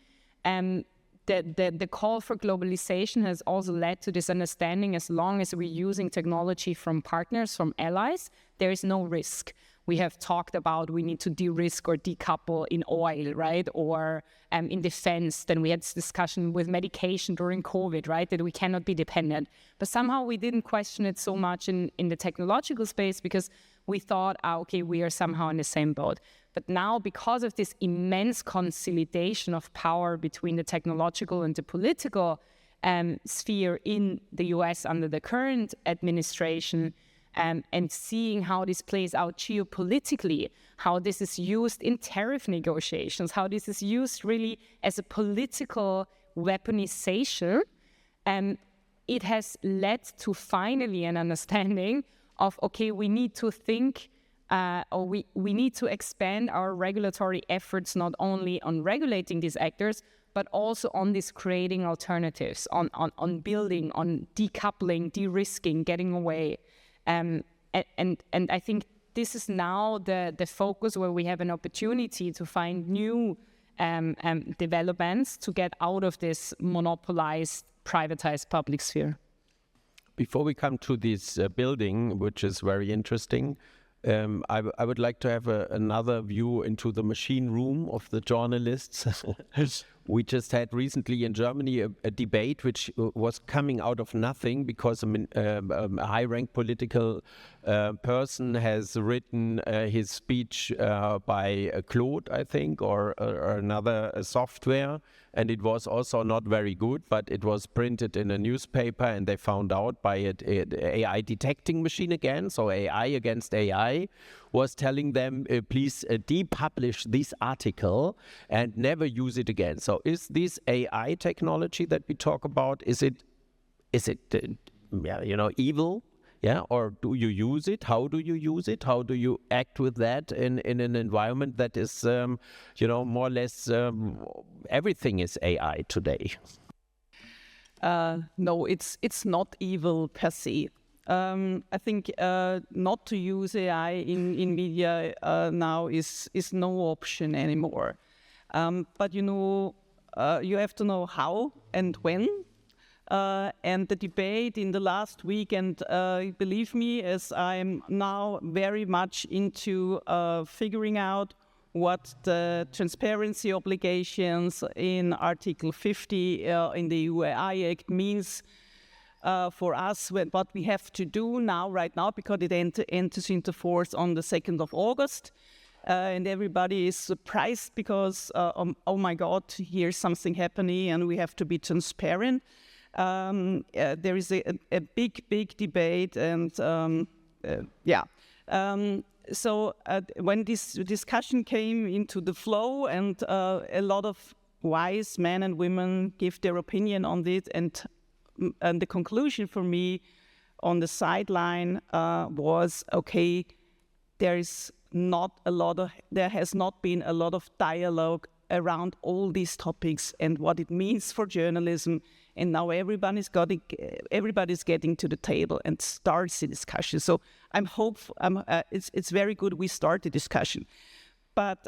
the call for globalization has also led to this understanding: as long as we're using technology from partners, from allies, there is no risk. we have talked about we need to de-risk or decouple in oil, right? Or in defense, then we had this discussion with medication during COVID, right? That we cannot be dependent. But somehow we didn't question it so much in the technological space because we thought, okay, we are somehow in the same boat. But now, because of this immense consolidation of power between the technological and the political sphere in the US under the current administration, and seeing how this plays out geopolitically, how this is used in tariff negotiations, how this is used really as a political weaponization, it has led to finally an understanding of, okay, we need to think or we need to expand our regulatory efforts not only on regulating these actors, but also on this creating alternatives, on building, on decoupling, de-risking, getting away. And I think this is now the focus where we have an opportunity to find new developments to get out of this monopolized, privatized public sphere. Before we come to this building, which is very interesting, I would like to have another view into the machine room of the journalists. We just had recently in Germany a debate which was coming out of nothing because a high-ranked political person has written his speech by Claude, I think, or another software, and it was also not very good, but it was printed in a newspaper, and they found out by an AI detecting machine again, so AI against AI, was telling them, please depublish this article and never use it again. So is this AI technology that we talk about, is it evil? Yeah, or do you use it? How do you use it? How do you act with that in an environment that is, more or less everything is AI today? No, it's not evil per se. I think not to use AI in media now is no option anymore. But you have to know how and when. And the debate in the last week, and believe me, as I'm now very much into figuring out what the transparency obligations in Article 50 in the UI Act means for us, what we have to do now, right now, because it enters into force on the 2nd of August. And everybody is surprised because, oh my God, here's something happening and we have to be transparent. There is a big debate, and so when this discussion came into the flow, and a lot of wise men and women give their opinion on it, and the conclusion for me on the sideline was, okay, there has not been a lot of dialogue around all these topics and what it means for journalism. And now everybody's getting to the table and starts the discussion. So I'm hopeful. It's very good we start the discussion, but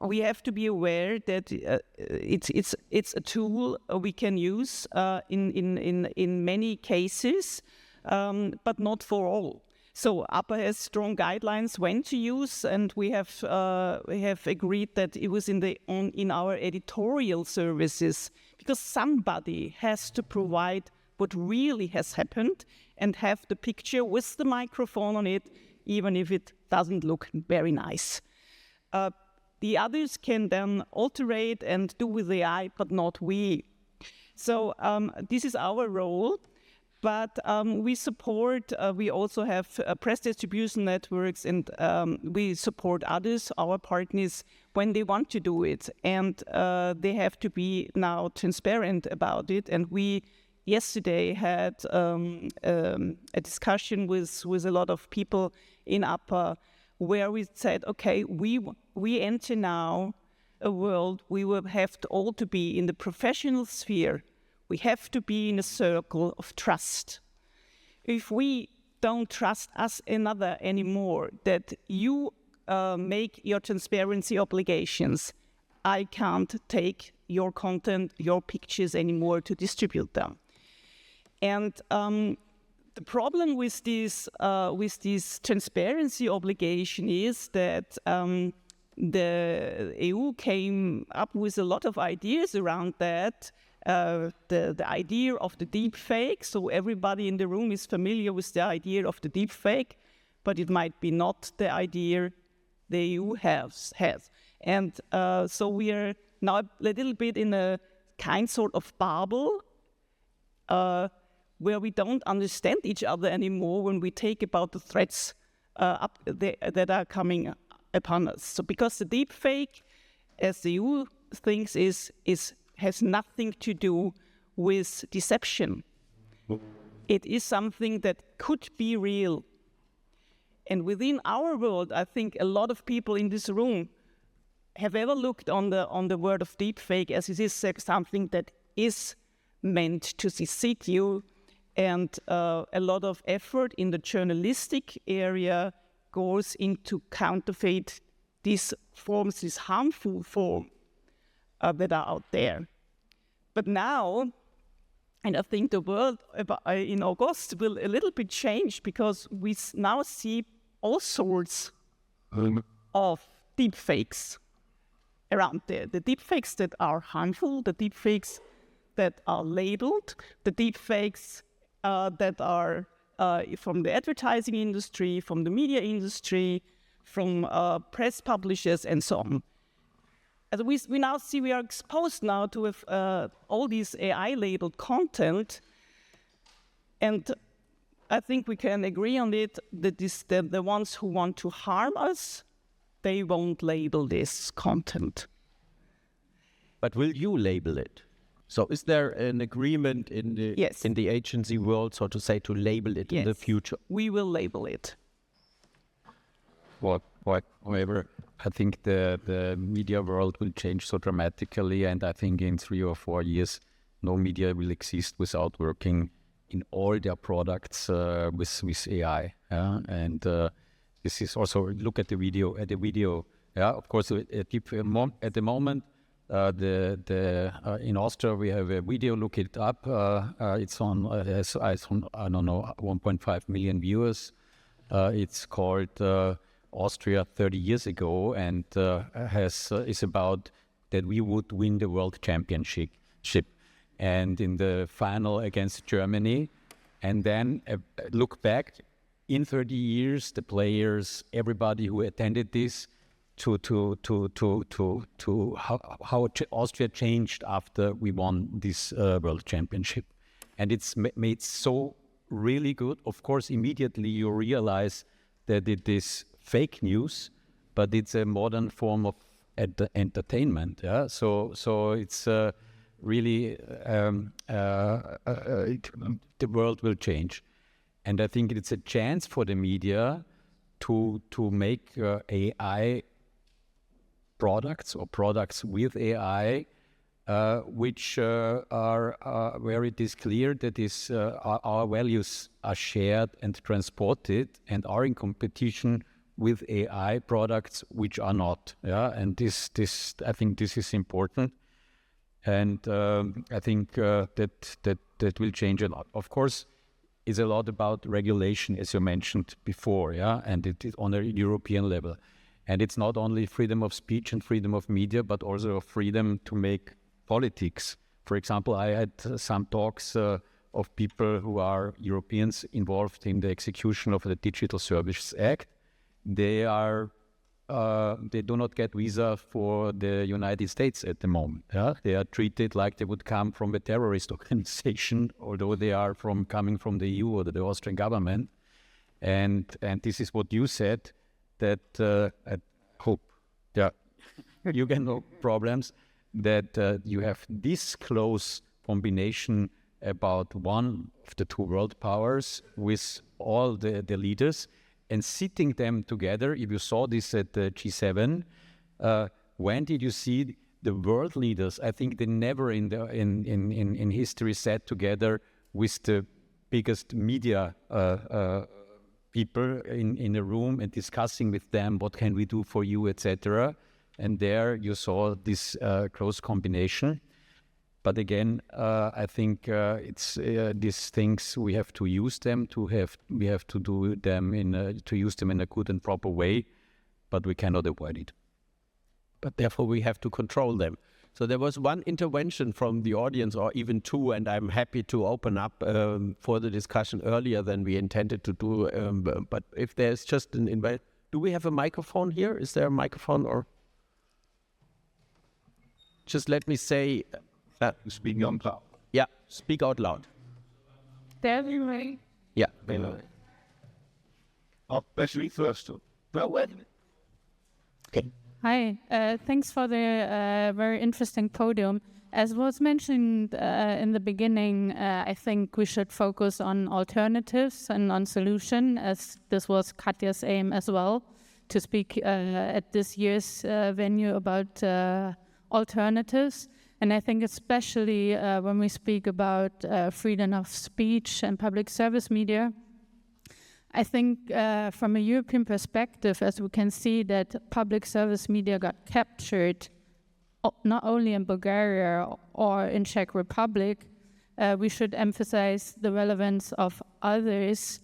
we have to be aware that it's a tool we can use in many cases, but not for all. So APA has strong guidelines when to use, and we have agreed that it was in our editorial services, because somebody has to provide what really has happened and have the picture with the microphone on it, even if it doesn't look very nice. The others can then alterate and do with AI, but not we. So this is our role. But we support, we also have press distribution networks, and we support others, our partners, when they want to do it. And they have to be now transparent about it. And we yesterday had a discussion with a lot of people in APA where we said, okay, we enter now a world we will have to all to be in the professional sphere. We have to be in a circle of trust. If we don't trust us another anymore, that you make your transparency obligations, I can't take your content, your pictures anymore to distribute them. And The problem with this transparency obligation is that the EU came up with a lot of ideas around that. The idea of the deep fake, so everybody in the room is familiar with the idea of the deep fake, but it might be not the idea the EU has. And so we are now a little bit in a sort of bubble where we don't understand each other anymore when we take about the threats that are coming upon us. So because the deep fake, as the EU thinks, has nothing to do with deception. It is something that could be real. And within our world, I think a lot of people in this room have ever looked on the word of deepfake as it is something that is meant to deceive you, and a lot of effort in the journalistic area goes into counterfeit these forms, these harmful forms that are out there. But now, and I think the world in August will a little bit change, because we now see all sorts of deepfakes around there. The deepfakes that are harmful, the deepfakes that are labeled, the deepfakes that are from the advertising industry, from the media industry, from press publishers, and so on. As we now see, we are exposed now to all these AI-labeled content, and I think we can agree on it that the ones who want to harm us, they won't label this content. But will you label it? So is there an agreement in the Yes. in the agency world, so to say, to label it in the Yes. future? We will label it. However, I think the media world will change so dramatically, and I think in 3 or 4 years, no media will exist without working in all their products with AI. And this is also, look at the video. Yeah, of course, at the moment, in Austria we have a video. Look it up. It's on I don't know 1.5 million viewers. It's called Austria 30 years ago, and is about that we would win the world championship, and in the final against Germany, and then look back in 30 years, the players, everybody who attended this, to how Austria changed after we won this world championship, and it's made so really good. Of course, immediately you realize that it is fake news, but it's a modern form of entertainment. Yeah, so it's really the world will change, and I think it's a chance for the media to make AI products or products with AI, which are where it is clear that our values are shared and transported and are in competition with AI products which are not. Yeah, and this I think this is important, and I think that will change a lot. Of course, it's a lot about regulation, as you mentioned before. Yeah, and it is on a European level, and it's not only freedom of speech and freedom of media, but also freedom to make politics. For example, I had some talks of people who are Europeans involved in the execution of the Digital Services Act. They do not get visa for the United States at the moment. Yeah? They are treated like they would come from a terrorist organization, although they are coming from the EU or the Austrian government. And this is what you said, that I hope you get no problems, that you have this close combination about one of the two world powers with all the leaders, and sitting them together. If you saw this at the G7, when did you see the world leaders? I think they never in history sat together with the biggest media people in a room and discussing with them, what can we do for you, etc. And there you saw this close combination. But again, I think it's these things we have to use them we have to do them to use them in a good and proper way, but we cannot avoid it. But therefore we have to control them. So there was one intervention from the audience, or even two, and I'm happy to open up for the discussion earlier than we intended to do. But if there's just an invite, do we have a microphone here? Is there a microphone, or just let me say? Speaking out loud. Yeah, speak out loud. Definitely. Yeah. Especially first. Okay. Hi, thanks for the very interesting podium. As was mentioned in the beginning, I think we should focus on alternatives and on solution, as this was Katja's aim as well, to speak at this year's venue about alternatives. And I think especially when we speak about freedom of speech and public service media, I think from a European perspective, as we can see that public service media got captured not only in Bulgaria or in Czech Republic, we should emphasize the relevance of others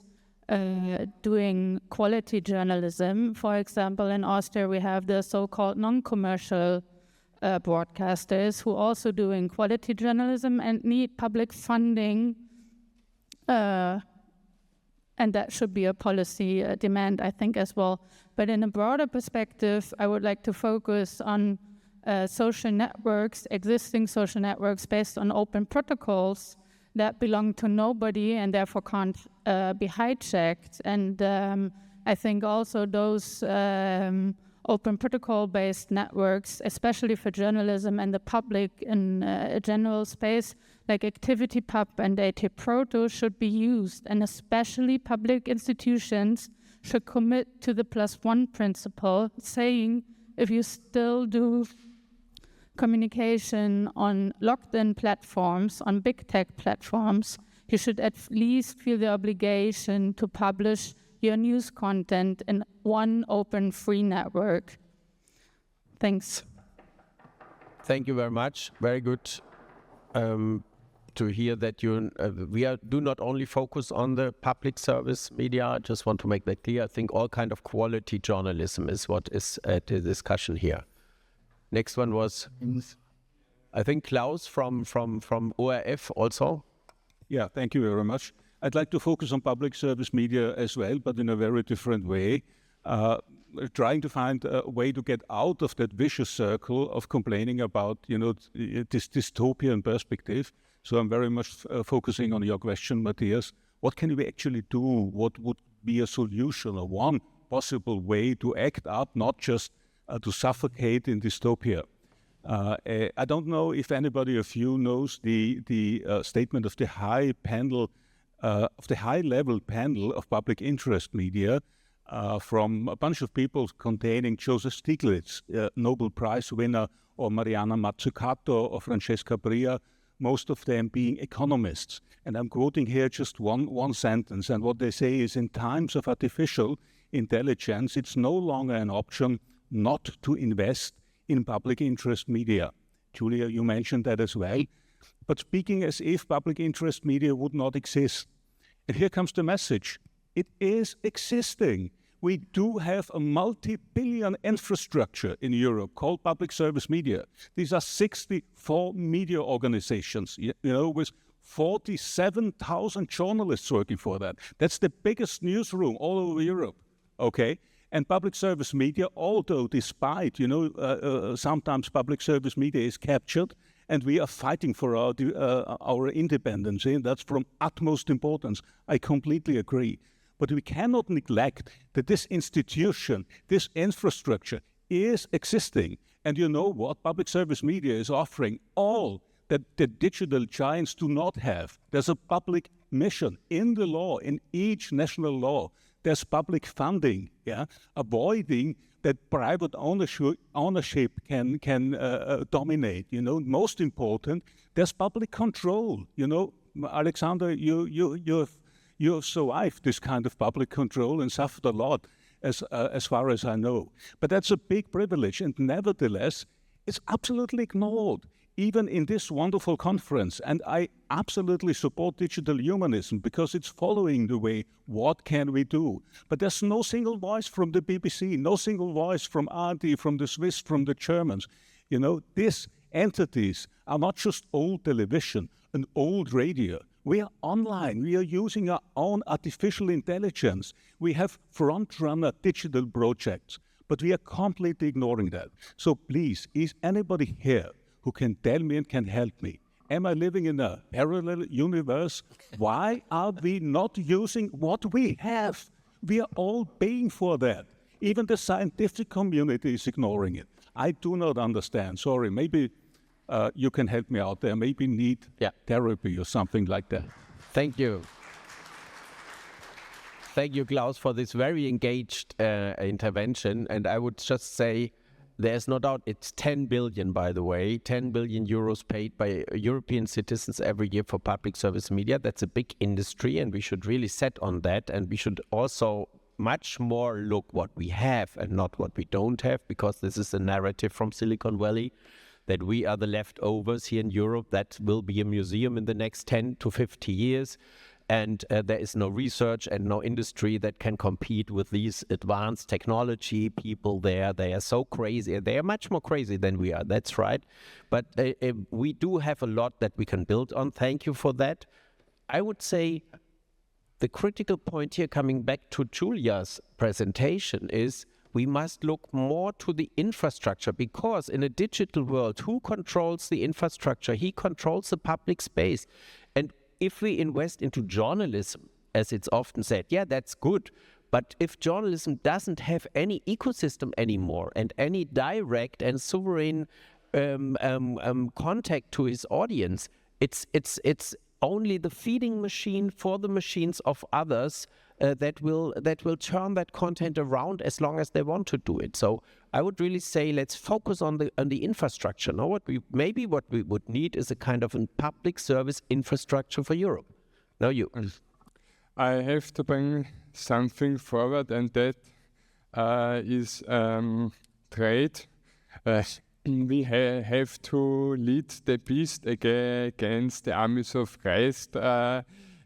doing quality journalism. For example, in Austria, we have the so-called non-commercial broadcasters who also doing quality journalism and need public funding, and that should be a policy demand, I think, as well. But in a broader perspective, I would like to focus on social networks, existing social networks based on open protocols that belong to nobody and therefore can't be hijacked. And I think also those open protocol-based networks, especially for journalism and the public in a general space, like ActivityPub and AT-Proto, should be used. And especially public institutions should commit to the +1 principle, saying if you still do communication on locked-in platforms, on big tech platforms, you should at least feel the obligation to publish your news content in one open free network. Thanks. Thank you very much. Very good to hear that you do not only focus on the public service media. I just want to make that clear. I think all kind of quality journalism is what is at the discussion here. Next one was, I think, Klaus from ORF also. Yeah, thank you very much. I'd like to focus on public service media as well, but in a very different way. Trying to find a way to get out of that vicious circle of complaining about, this dystopian perspective. So I'm very much focusing on your question, Matthias. What can we actually do? What would be a solution or one possible way to act up, not just to suffocate in dystopia? I don't know if anybody of you knows the statement of the high-level panel of public interest media from a bunch of people containing Joseph Stiglitz, Nobel Prize winner, or Mariana Mazzucato or Francesca Bria, most of them being economists. And I'm quoting here just one sentence, and what they say is, in times of artificial intelligence, it's no longer an option not to invest in public interest media. Julia, you mentioned that as well. But speaking as if public interest media would not exist. And here comes the message. It is existing. We do have a multi-billion infrastructure in Europe called public service media. These are 64 media organizations, with 47,000 journalists working for that. That's the biggest newsroom all over Europe, okay? And public service media, although despite, sometimes public service media is captured, and we are fighting for our independence, and that's from utmost importance. I completely agree. But we cannot neglect that this institution, this infrastructure is existing. And you know what? Public service media is offering all that the digital giants do not have. There's a public mission in the law, in each national law. There's public funding, avoiding that private ownership can dominate. Most important, there's public control. Alexander, you've survived this kind of public control and suffered a lot, as far as I know. But that's a big privilege, and nevertheless, it's absolutely ignored. even in this wonderful conference, and I absolutely support digital humanism because it's following the way, what can we do? But there's no single voice from the BBC, no single voice from ARD, from the Swiss, from the Germans. You know, these entities are not just old television, an old radio. We are online. We are using our own artificial intelligence. We have front-runner digital projects, but we are completely ignoring that. So please, is anybody here who can tell me and can help me? Am I living in a parallel universe? Why are we not using what we have? We are all paying for that. Even the scientific community is ignoring it. I do not understand. Sorry, maybe you can help me out there. Maybe need therapy or something like that. Thank you. Thank you, Klaus, for this very engaged intervention. And I would just say, there's no doubt it's 10 billion, by the way, 10 billion euros paid by European citizens every year for public service media. That's a big industry, and we should really set on that. And we should also much more look what we have and not what we don't have, because this is a narrative from Silicon Valley that we are the leftovers here in Europe. That will be a museum in the next 10 to 50 years. And there is no research and no industry that can compete with these advanced technology people there. They are so crazy. They are much more crazy than we are. That's right. But we do have a lot that we can build on. Thank you for that. I would say the critical point here, coming back to Julia's presentation, is we must look more to the infrastructure, because in a digital world, who controls the infrastructure? He controls the public space. And if we invest into journalism, as it's often said, yeah, that's good. But if journalism doesn't have any ecosystem anymore and any direct and sovereign contact to his audience, it's only the feeding machine for the machines of others that will turn that content around as long as they want to do it. So I would really say let's focus on the infrastructure. Now, what we would need is a kind of a public service infrastructure for Europe. Now you. I have to bring something forward, and that is trade. We have to lead the beast against the armies of Christ,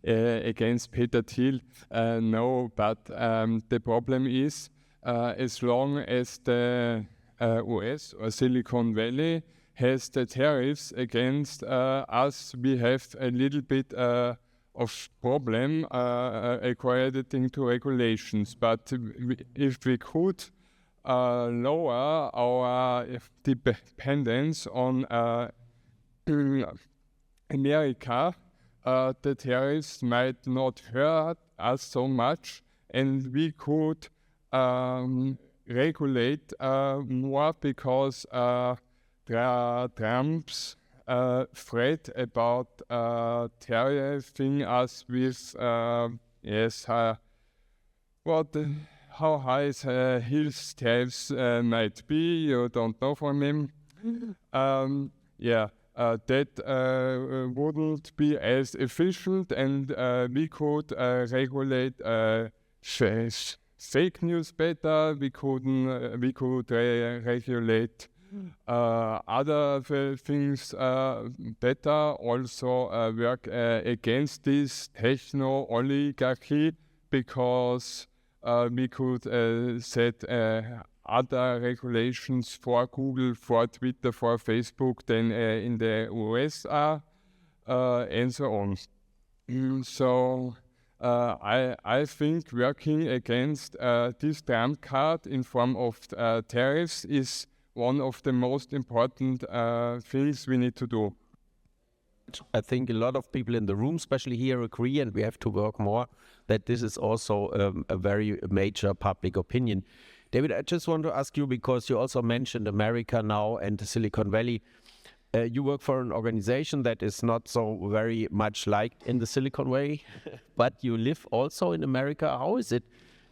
against Peter Thiel. No, but the problem is, as long as the US or Silicon Valley has the tariffs against us, we have a little bit of problem according to regulations. But if we could lower our dependence on America, the tariffs might not hurt us so much, and we could regulate more, because Trump's threat about tariffing us with how high his tariffs might be, you don't know from him. That wouldn't be as efficient, and we could regulate fake news better. We could regulate other things better. Also work against this techno-oligarchy, because we could set other regulations for Google, for Twitter, for Facebook than in the US are, and so on. So I think working against this Trump card in form of tariffs is one of the most important things we need to do. I think a lot of people in the room, especially here, agree, and we have to work more, that this is also a very major public opinion. David, I just want to ask you, because you also mentioned America now and the Silicon Valley. You work for an organization that is not so very much liked in the Silicon Valley, but you live also in America. How is it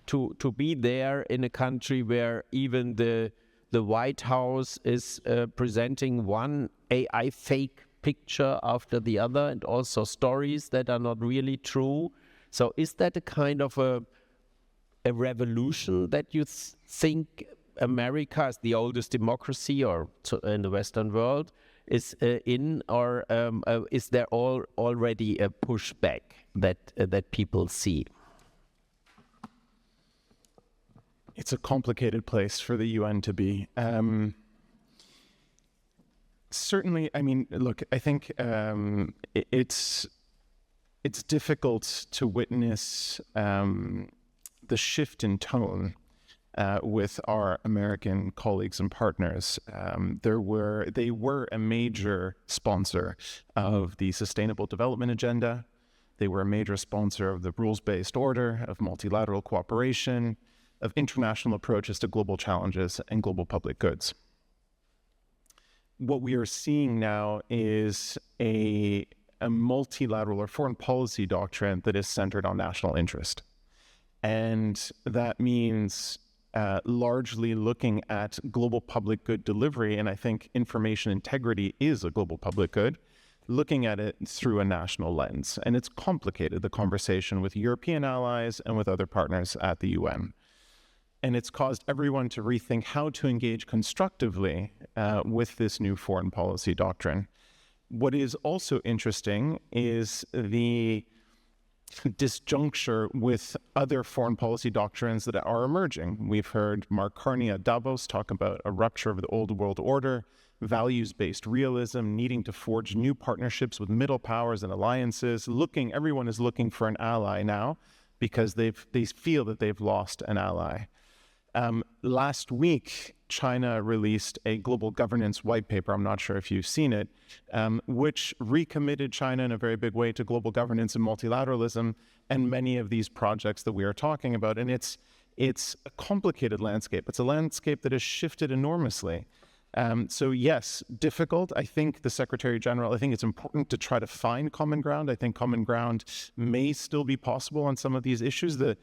to be there in a country where even the White House is presenting one AI fake picture after the other, and also stories that are not really true? So is that a kind of a revolution that you think America, as the oldest democracy or in the Western world, is in, or is there already a pushback that people see? It's a complicated place for the UN to be. Certainly, I mean, look, I think it's difficult to witness the shift in tone with our American colleagues and partners. They were a major sponsor of the Sustainable Development Agenda. They were a major sponsor of the rules-based order, of multilateral cooperation, of international approaches to global challenges and global public goods. What we are seeing now is a multilateral or foreign policy doctrine that is centered on national interest. And that means largely looking at global public good delivery, and I think information integrity is a global public good, looking at it through a national lens. And it's complicated, the conversation with European allies and with other partners at the UN. And it's caused everyone to rethink how to engage constructively with this new foreign policy doctrine. What is also interesting is the disjuncture with other foreign policy doctrines that are emerging. We've heard Mark Carney at Davos talk about a rupture of the old world order, values-based realism, needing to forge new partnerships with middle powers and alliances. Everyone is looking for an ally now because they feel that they've lost an ally. Last week, China released a global governance white paper, I'm not sure if you've seen it, which recommitted China in a very big way to global governance and multilateralism and many of these projects that we are talking about. And it's a complicated landscape. It's a landscape that has shifted enormously. So yes, difficult. I think the Secretary General, I think it's important to try to find common ground. I think common ground may still be possible on some of these issues. The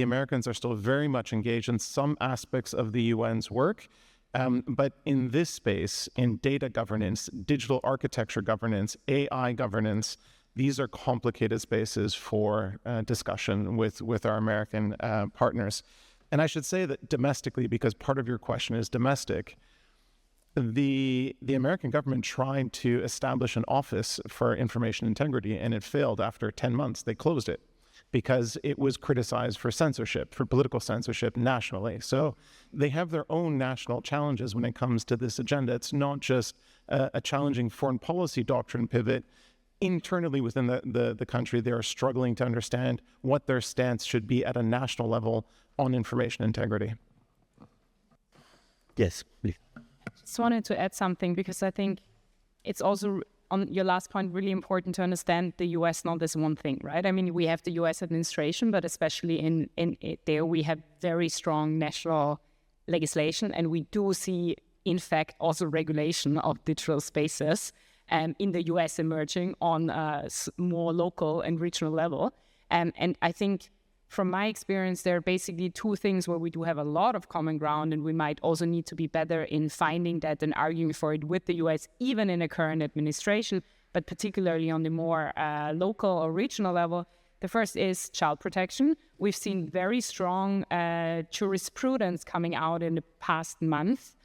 Americans are still very much engaged in some aspects of the UN's work. But in this space, in data governance, digital architecture governance, AI governance, these are complicated spaces for discussion with our American partners. And I should say that domestically, because part of your question is domestic, the American government tried to establish an office for information integrity, and it failed after 10 months. They closed it because it was criticized for censorship, for political censorship nationally. So they have their own national challenges when it comes to this agenda. It's not just a challenging foreign policy doctrine pivot. Internally within the country, they are struggling to understand what their stance should be at a national level on information integrity. Yes, please. Just wanted to add something because I think it's also, on your last point, really important to understand the US not as one thing, right? I mean, we have the US administration, but especially in there we have very strong national legislation, and we do see, in fact, also regulation of digital spaces in the US emerging on a more local and regional level. And I think from my experience, there are basically two things where we do have a lot of common ground, and we might also need to be better in finding that and arguing for it with the US, even in a current administration, but particularly on the more local or regional level. The first is child protection. We've seen very strong jurisprudence coming out in the past month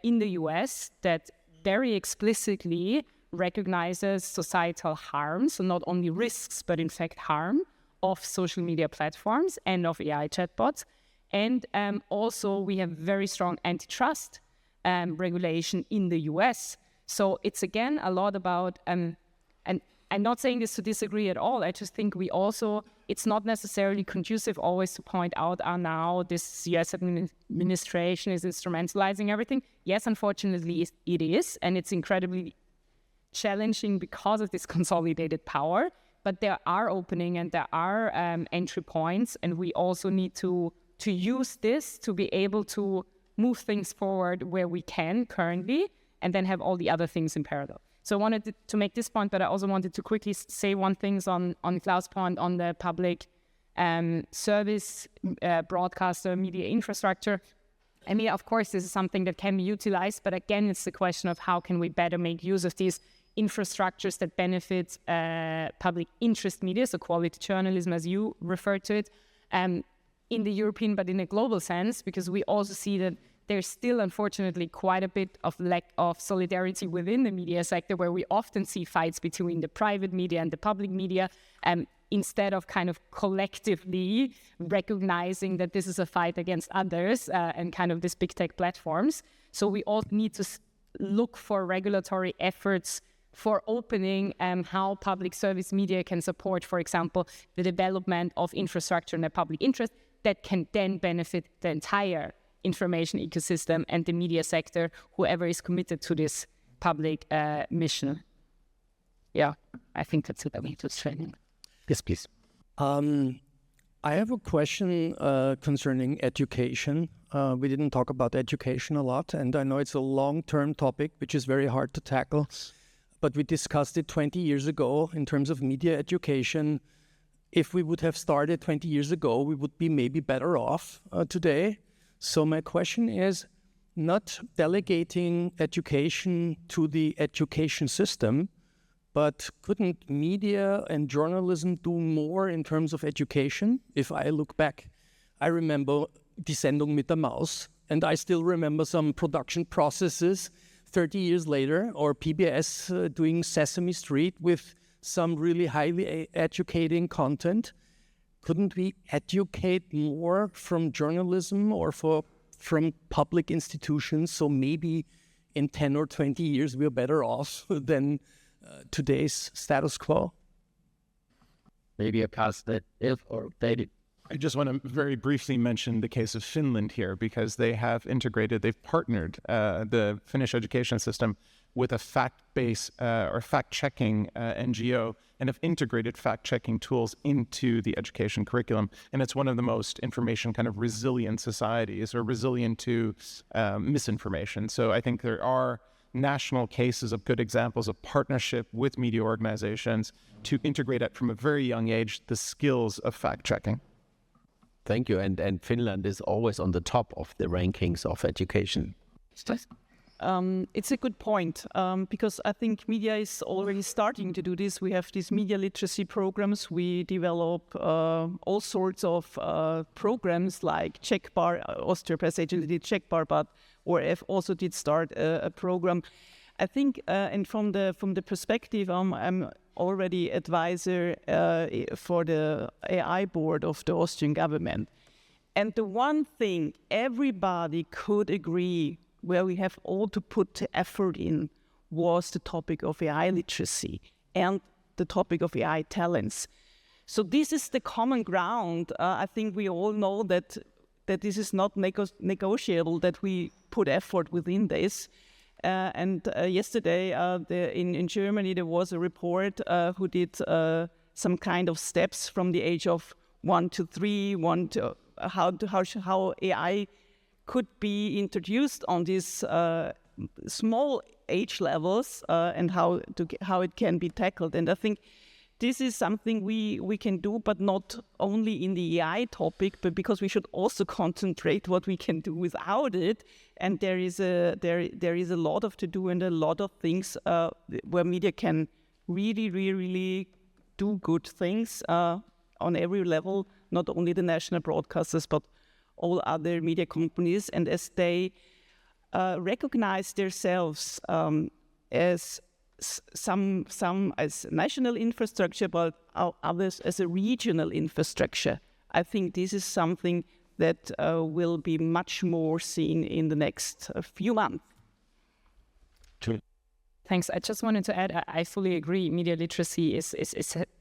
in the US that very explicitly recognizes societal harm, so not only risks, but in fact harm of social media platforms and of AI chatbots. And also we have very strong antitrust regulation in the US. So it's again a lot about, and I'm not saying this to disagree at all, I just think it's not necessarily conducive always to point out, now this US administration is instrumentalizing everything. Yes, unfortunately it is, and it's incredibly challenging because of this consolidated power. But there are opening and there are entry points, and we also need to use this to be able to move things forward where we can currently, and then have all the other things in parallel. So I wanted to make this point, but I also wanted to quickly say one thing on Klaus' point on the public service broadcaster media infrastructure. I mean, of course, this is something that can be utilized, but again, it's the question of how can we better make use of these infrastructures that benefit public interest media, so quality journalism, as you referred to it, in the European, but in a global sense, because we also see that there's still, unfortunately, quite a bit of lack of solidarity within the media sector, where we often see fights between the private media and the public media, instead of kind of collectively recognizing that this is a fight against others and kind of these big tech platforms. So we all need to look for regulatory efforts for opening how public service media can support, for example, the development of infrastructure in the public interest that can then benefit the entire information ecosystem and the media sector, whoever is committed to this public mission. Yeah, I think that's what I need to training. Yes, please. I have a question concerning education. We didn't talk about education a lot, and I know it's a long-term topic, which is very hard to tackle, but we discussed it 20 years ago in terms of media education. If we would have started 20 years ago, we would be maybe better off today. So my question is not delegating education to the education system, but couldn't media and journalism do more in terms of education? If I look back, I remember Die Sendung mit der Maus, and I still remember some production processes 30 years later, or PBS doing Sesame Street with some really highly educating content. Couldn't we educate more from journalism or from public institutions? So maybe in 10 or 20 years, we're better off than today's status quo? Maybe a cast that if or dated. I just want to very briefly mention the case of Finland here, because they've partnered the Finnish education system with a fact-based or fact-checking NGO, and have integrated fact-checking tools into the education curriculum. And it's one of the most information kind of resilient societies, or resilient to misinformation. So I think there are national cases of good examples of partnership with media organizations to integrate it from a very young age, the skills of fact-checking. Thank you. And Finland is always on the top of the rankings of education. It's a good point, because I think media is already starting to do this. We have these media literacy programs. We develop all sorts of programs like Checkbar. Austria Press Agency did Checkbar, but ORF also did start a program. I think, and from the perspective, I'm already advisor for the AI board of the Austrian government. And the one thing everybody could agree where we have all to put the effort in was the topic of AI literacy and the topic of AI talents. So this is the common ground. I think we all know that this is not negotiable, that we put effort within this. And yesterday in Germany, there was a report who did some kind of steps from the age of 1 to 3, how AI could be introduced on these small age levels and how it can be tackled. And I think this is something we can do, but not only in the AI topic, but because we should also concentrate what we can do without it. And there is a lot of to do and a lot of things where media can really do good things on every level, not only the national broadcasters, but all other media companies. And as they recognize themselves as some as national infrastructure, but others as a regional infrastructure, I think this is something that will be much more seen in the next few months. Thanks. I just wanted to add, I fully agree, media literacy is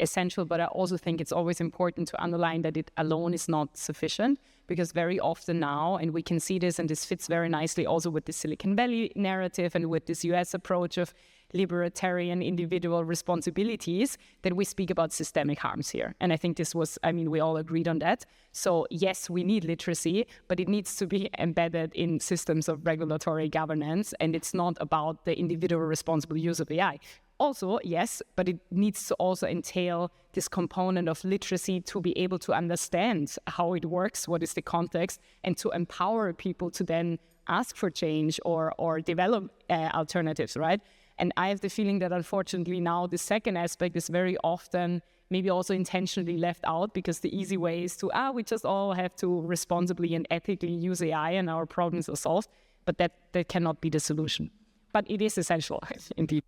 essential, but I also think it's always important to underline that it alone is not sufficient, because very often now, and we can see this, and this fits very nicely also with the Silicon Valley narrative and with this US approach of libertarian individual responsibilities, that we speak about systemic harms here. And I think we all agreed on that. So yes, we need literacy, but it needs to be embedded in systems of regulatory governance, and it's not about the individual responsible use of AI. Also, yes, but it needs to also entail this component of literacy to be able to understand how it works, what is the context, and to empower people to then ask for change or develop alternatives, right? And I have the feeling that unfortunately now the second aspect is very often maybe also intentionally left out, because the easy way is to, we just all have to responsibly and ethically use AI and our problems are solved. But that cannot be the solution. But it is essential, indeed.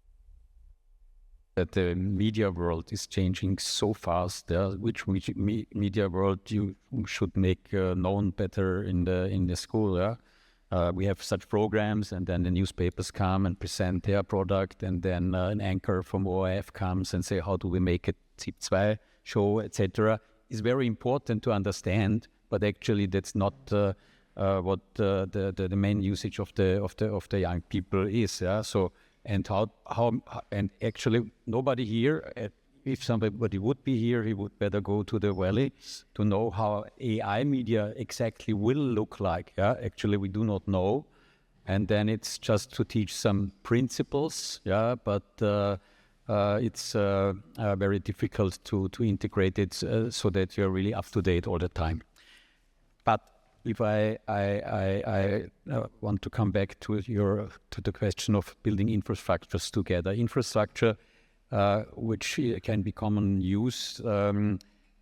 That the media world is changing so fast, which media world you should make known better in the school. We have such programs, and then the newspapers come and present their product, and then an anchor from ORF comes and say, how do we make a ZIP2 show, etc. It's very important to understand, but actually that's not what the main usage of the young people is. So and how and actually nobody here. If somebody would be here, he would better go to the valley to know how AI media exactly will look like. Actually, we do not know. And then it's just to teach some principles, but it's very difficult to integrate it so that you're really up to date all the time. But if I want to come back to the question of building infrastructures together, infrastructure which can be common use,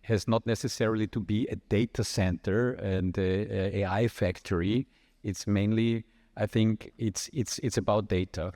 has not necessarily to be a data center and a AI factory. It's mainly, I think, it's about data.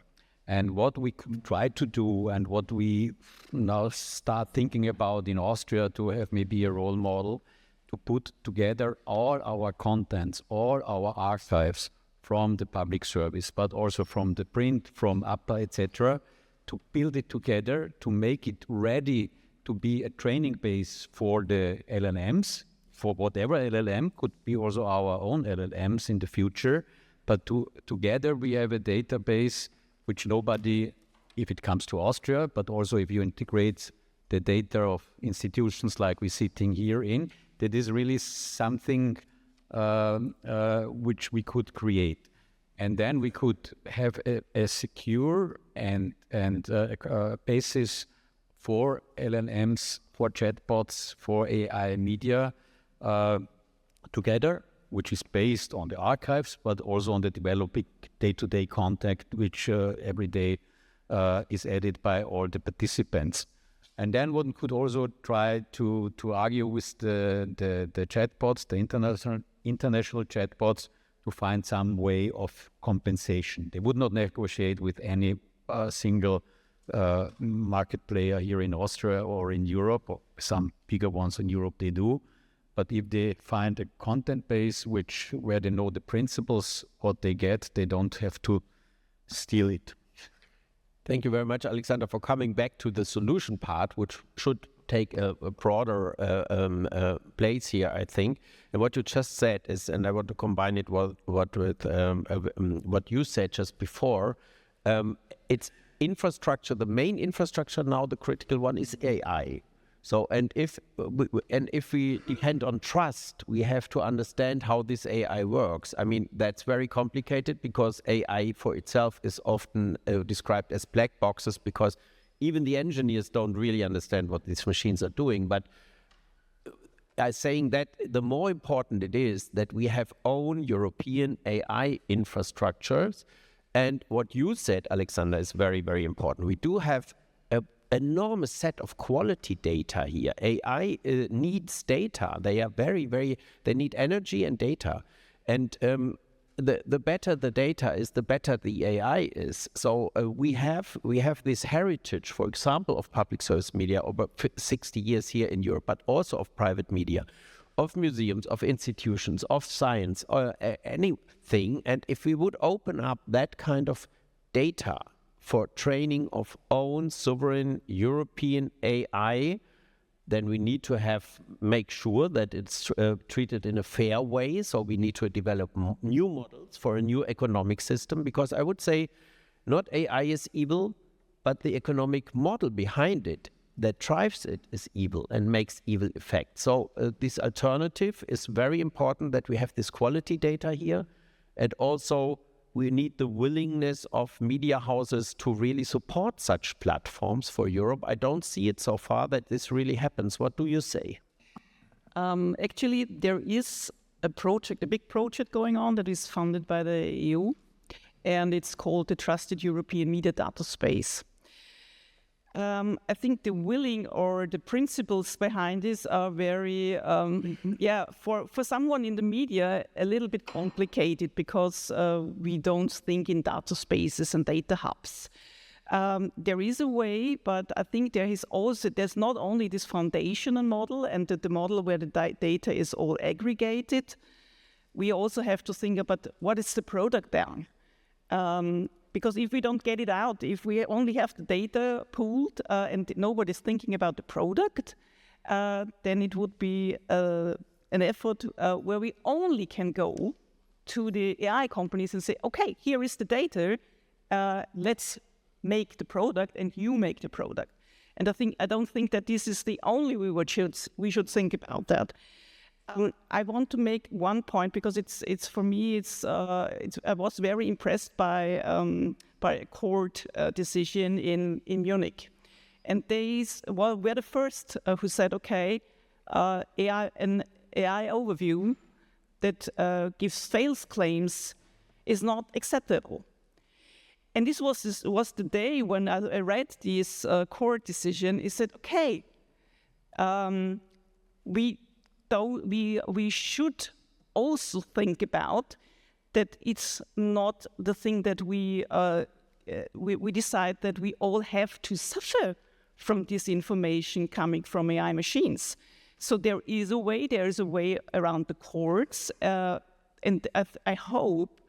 And what we could try to do, and what we now start thinking about in Austria to have maybe a role model, to put together all our contents, all our archives from the public service, but also from the print, from APA, etc., to build it together, to make it ready to be a training base for the LLMs, for whatever LLM, could be also our own LLMs in the future. But together we have a database which nobody, if it comes to Austria, but also if you integrate the data of institutions like we're sitting here in, that is really something which we could create. And then we could have a secure and basis for LLMs, for chatbots, for AI media together, which is based on the archives, but also on the developing day-to-day contact, which every day is added by all the participants. And then one could also try to argue with the chatbots, the international chatbots, to find some way of compensation. They would not negotiate with any single market player here in Austria or in Europe, or some bigger ones in Europe they do. But if they find a content base where they know the principles, what they get, they don't have to steal it. Thank you very much, Alexander, for coming back to the solution part, which should take a broader place here, I think. And what you just said is, and I want to combine it with what you said just before, it's infrastructure. The main infrastructure now, the critical one, is AI. So, and if we depend on trust, we have to understand how this AI works. I mean, that's very complicated, because AI for itself is often described as black boxes, because even the engineers don't really understand what these machines are doing. But saying that, the more important it is that we have own European AI infrastructures. And what you said, Alexander, is very, very important. We do have an enormous set of quality data here. AI needs data. They are they need energy and data. And the better the data is, the better the AI is. So we have this heritage, for example, of public service media over 60 years here in Europe, but also of private media, of museums, of institutions, of science, or anything. And if we would open up that kind of data for training of own sovereign European AI, then we need to make sure that it's treated in a fair way. So we need to develop new models for a new economic system, because I would say not AI is evil, but the economic model behind it that drives it is evil and makes evil effects. So this alternative is very important, that we have this quality data here, and also we need the willingness of media houses to really support such platforms for Europe. I don't see it so far that this really happens. What do you say? Actually, there is a big project going on that is funded by the EU. and it's called the Trusted European Media Data Space. I think the willing or the principles behind this are very, for someone in the media, a little bit complicated because we don't think in data spaces and data hubs. There is a way, but I think there's not only this foundational model and the model where the data is all aggregated. We also have to think about what is the product then. Because if we don't get it out, if we only have the data pooled and nobody's thinking about the product, then it would be an effort where we only can go to the AI companies and say, okay, here is the data, let's make the product and you make the product. And I don't think that this is the only way we should think about that. I want to make one point because it's for me I was very impressed by a court decision in Munich, and they were the first who said, okay, an AI overview that gives false claims is not acceptable. And this was the day when I read this court decision. It said, okay, we should also think about that it's not the thing that we decide that we all have to suffer from this information coming from AI machines. So there is a way around the courts, and I hope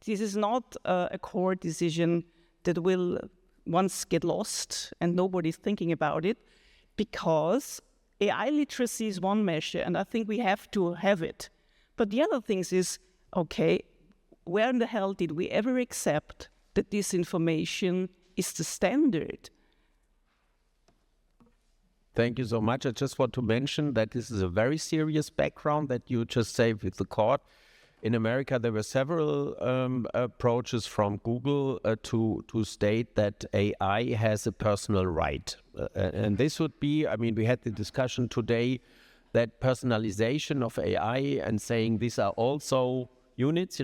this is not a court decision that will once get lost and nobody's thinking about it, because AI literacy is one measure, and I think we have to have it. But the other thing is, okay, where in the hell did we ever accept that this information is the standard? Thank you so much. I just want to mention that this is a very serious background that you just say with the court. In America, there were several approaches from Google to state that AI has a personal right. And this would be, we had the discussion today that personalization of AI and saying these are also units,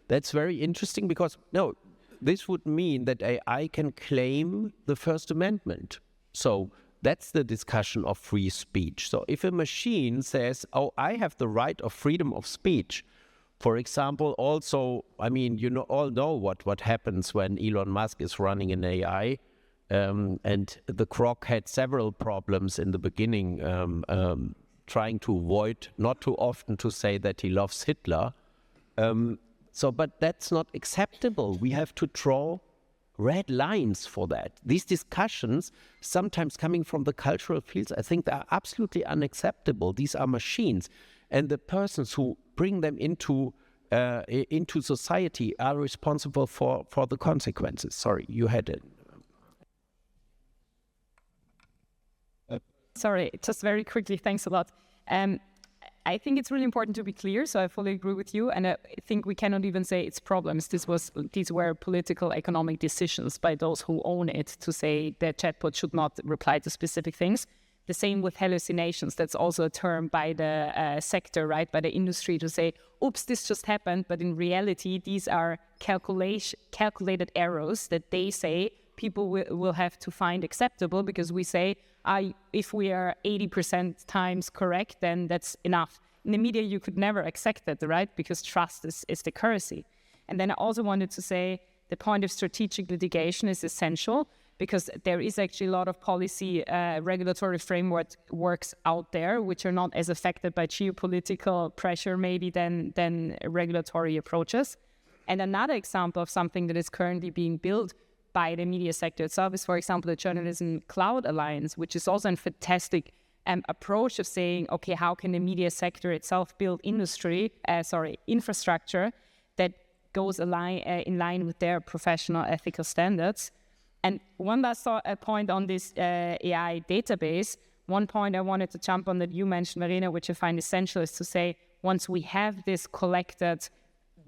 that's very interesting because, no, this would mean that AI can claim the First Amendment. So that's the discussion of free speech. So if a machine says, oh, I have the right of freedom of speech, for example, also, all know what happens when Elon Musk is running an AI, and the Grok had several problems in the beginning, trying to avoid, not too often to say that he loves Hitler. But that's not acceptable. We have to draw red lines for that. These discussions, sometimes coming from the cultural fields, I think they are absolutely unacceptable. These are machines. And the persons who bring them into society are responsible for the consequences. Sorry, you had it. Sorry, just very quickly, thanks a lot. I think it's really important to be clear, so I fully agree with you, and I think we cannot even say it's problems. These were political, economic decisions by those who own it to say that chatbot should not reply to specific things. The same with hallucinations. That's also a term by the sector, right, by the industry to say, oops, this just happened, but in reality, these are calculated errors that they say people will have to find acceptable because we say, if we are 80% times correct, then that's enough. In the media, you could never accept that, right, because trust is the currency. And then I also wanted to say the point of strategic litigation is essential, because there is actually a lot of policy regulatory frameworks out there which are not as affected by geopolitical pressure maybe than regulatory approaches. And another example of something that is currently being built by the media sector itself is, for example, the Journalism Cloud Alliance, which is also a fantastic approach of saying, okay, how can the media sector itself build infrastructure that goes in line with their professional ethical standards. And one last point on this AI database, one point I wanted to jump on that you mentioned, Verena, which I find essential, is to say, once we have this collected,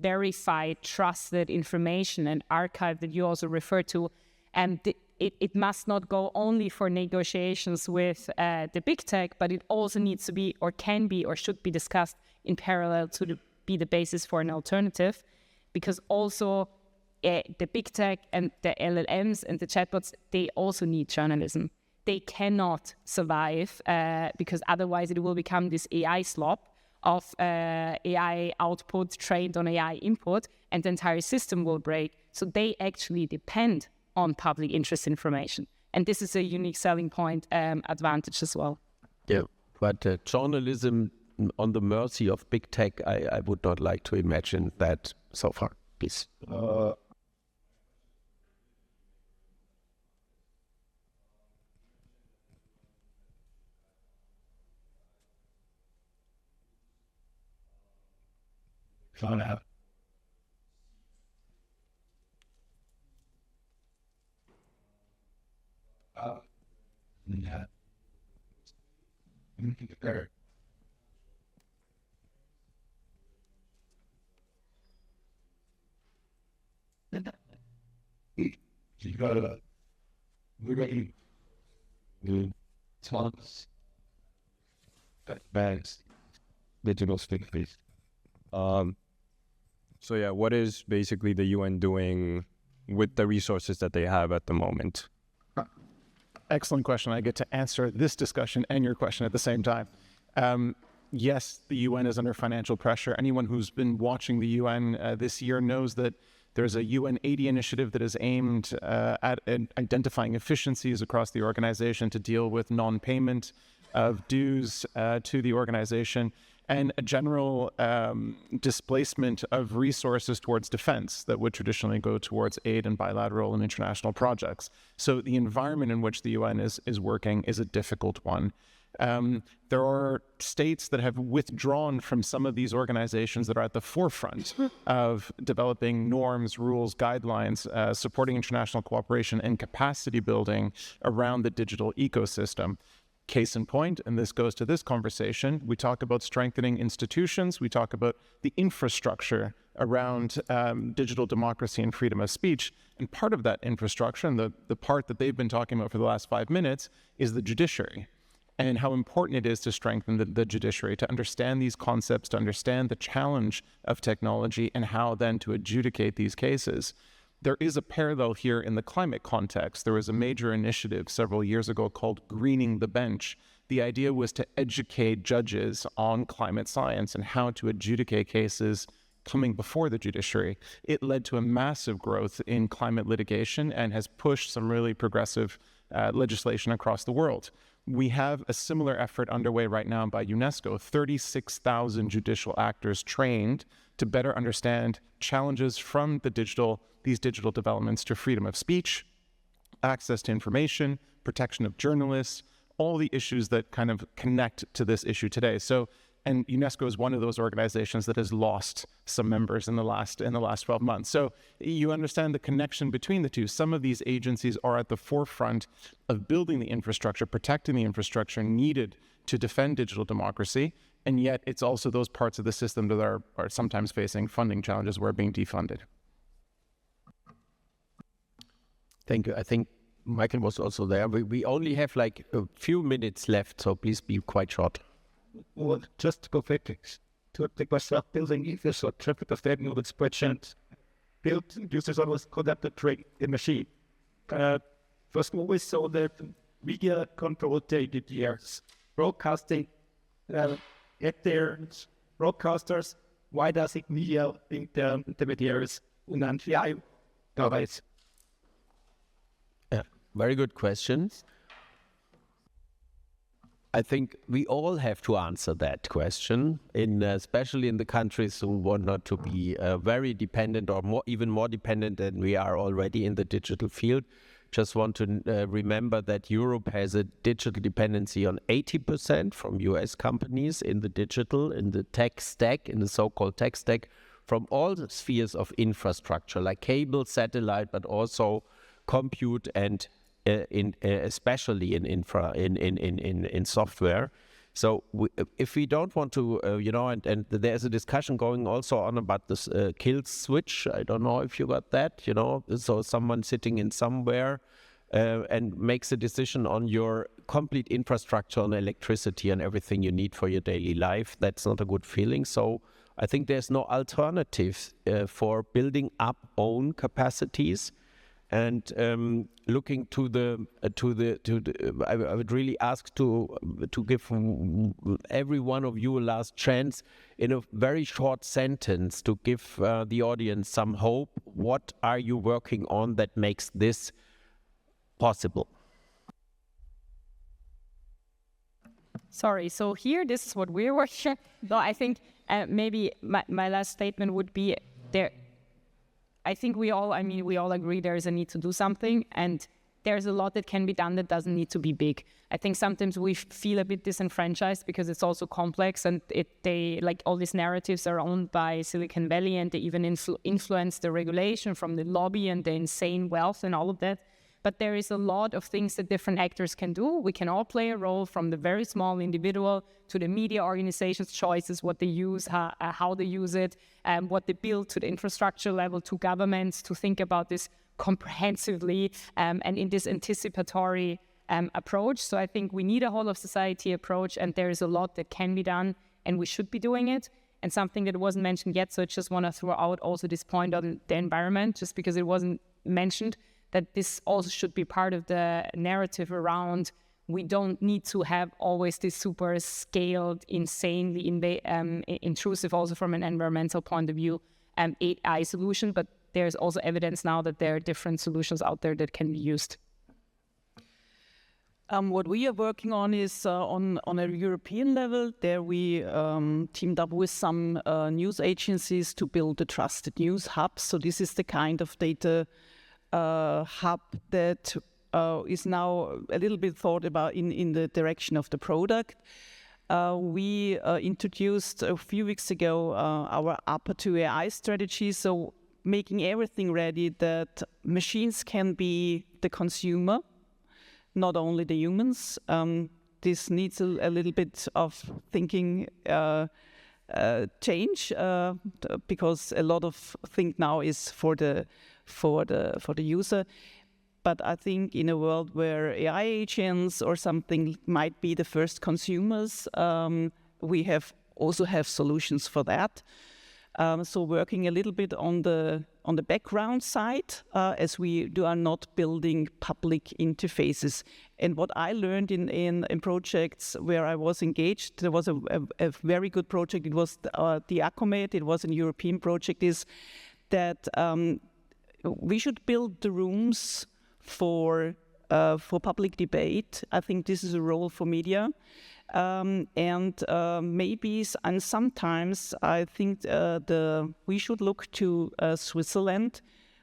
verified, trusted information and archive that you also refer to, and it must not go only for negotiations with the big tech, but it also needs to be, or can be, or should be discussed in parallel to be the basis for an alternative, because also the big tech and the LLMs and the chatbots, they also need journalism. They cannot survive because otherwise it will become this AI slop of AI output trained on AI input, and the entire system will break. So they actually depend on public interest information. And this is a unique selling point advantage as well. Yeah, but journalism on the mercy of big tech, I would not like to imagine that so far. Please. You got it. We're going to banks, digital stick face. So yeah, what is basically the UN doing with the resources that they have at the moment? Excellent question. I get to answer this discussion and your question at the same time. Yes, the UN is under financial pressure. Anyone who's been watching the UN this year knows that there's a UN 80 initiative that is aimed at identifying efficiencies across the organization to deal with non-payment of dues to the organization, and a general displacement of resources towards defense that would traditionally go towards aid and bilateral and international projects. So the environment in which the UN is working is a difficult one. There are states that have withdrawn from some of these organizations that are at the forefront of developing norms, rules, guidelines, supporting international cooperation and capacity building around the digital ecosystem. Case in point, and this goes to this conversation, we talk about strengthening institutions, we talk about the infrastructure around digital democracy and freedom of speech. And part of that infrastructure, and the part that they've been talking about for the last 5 minutes, is the judiciary. And how important it is to strengthen the judiciary, to understand these concepts, to understand the challenge of technology, and how then to adjudicate these cases. There is a parallel here in the climate context. There was a major initiative several years ago called Greening the Bench. The idea was to educate judges on climate science and how to adjudicate cases coming before the judiciary. It led to a massive growth in climate litigation and has pushed some really progressive legislation across the world. We have a similar effort underway right now by UNESCO, 36,000 judicial actors trained to better understand challenges from these digital developments to freedom of speech, access to information, protection of journalists, all the issues that kind of connect to this issue today. So, and UNESCO is one of those organizations that has lost some members in the last 12 months. So you understand the connection between the two. Some of these agencies are at the forefront of building the infrastructure, protecting the infrastructure needed to defend digital democracy. And yet it's also those parts of the system that are sometimes facing funding challenges where being defunded. Thank you. I think Michael was also there. We only have like a few minutes left, so please be quite short. Well, just to go back to the question of building infrastructure, because they know the spreadsheet built users always conduct the trade in machine. First, we saw that media controlled the years, broadcasting at their broadcasters. Why does it media think the intermediaries and AI guys? Yeah, very good question. I think we all have to answer that question, especially in the countries who want not to be very dependent or even more dependent than we are already in the digital field. Just want to remember that Europe has a digital dependency on 80% from US companies in the tech stack, in the so-called tech stack, from all the spheres of infrastructure, like cable, satellite, but also compute and especially in software. So if we don't want to, and there's a discussion going also on about this kill switch. I don't know if you got that, so someone sitting in somewhere and makes a decision on your complete infrastructure on electricity and everything you need for your daily life. That's not a good feeling. So I think there's no alternative for building up own capacities. And looking to the, I would really ask to give every one of you a last chance in a very short sentence to give the audience some hope. What are you working on that makes this possible? Sorry, so here, this is what we're working on. No, I think maybe my last statement would be there. I think we all agree there is a need to do something, and there's a lot that can be done that doesn't need to be big. I think sometimes we feel a bit disenfranchised because it's also complex, and they like all these narratives are owned by Silicon Valley, and they even influence the regulation from the lobby and the insane wealth and all of that. But there is a lot of things that different actors can do. We can all play a role, from the very small individual to the media organizations' choices, what they use, how they use it, what they build, to the infrastructure level, to governments, to think about this comprehensively and in this anticipatory approach. So I think we need a whole of society approach, and there is a lot that can be done, and we should be doing it. And something that wasn't mentioned yet, so I just want to throw out also this point on the environment, just because it wasn't mentioned, that this also should be part of the narrative around we don't need to have always this super scaled, insanely intrusive, also from an environmental point of view, AI solution, but there's also evidence now that there are different solutions out there that can be used. What we are working on is on a European level. There we teamed up with some news agencies to build a trusted news hub. So this is the kind of data hub that is now a little bit thought about in the direction of the product. We introduced a few weeks ago our APA-to-AI strategy, so making everything ready that machines can be the consumer, not only the humans. This needs a little bit of thinking change because a lot of think now is for the user. But I think in a world where AI agents or something might be the first consumers, we also have solutions for that. So working a little bit on the background side, as we are not building public interfaces. And what I learned in projects where I was engaged, there was a very good project. It was the APA-med. It was a European project. Is that we should build the rooms for public debate. I think this is a role for media. Maybe and sometimes I think we should look to Switzerland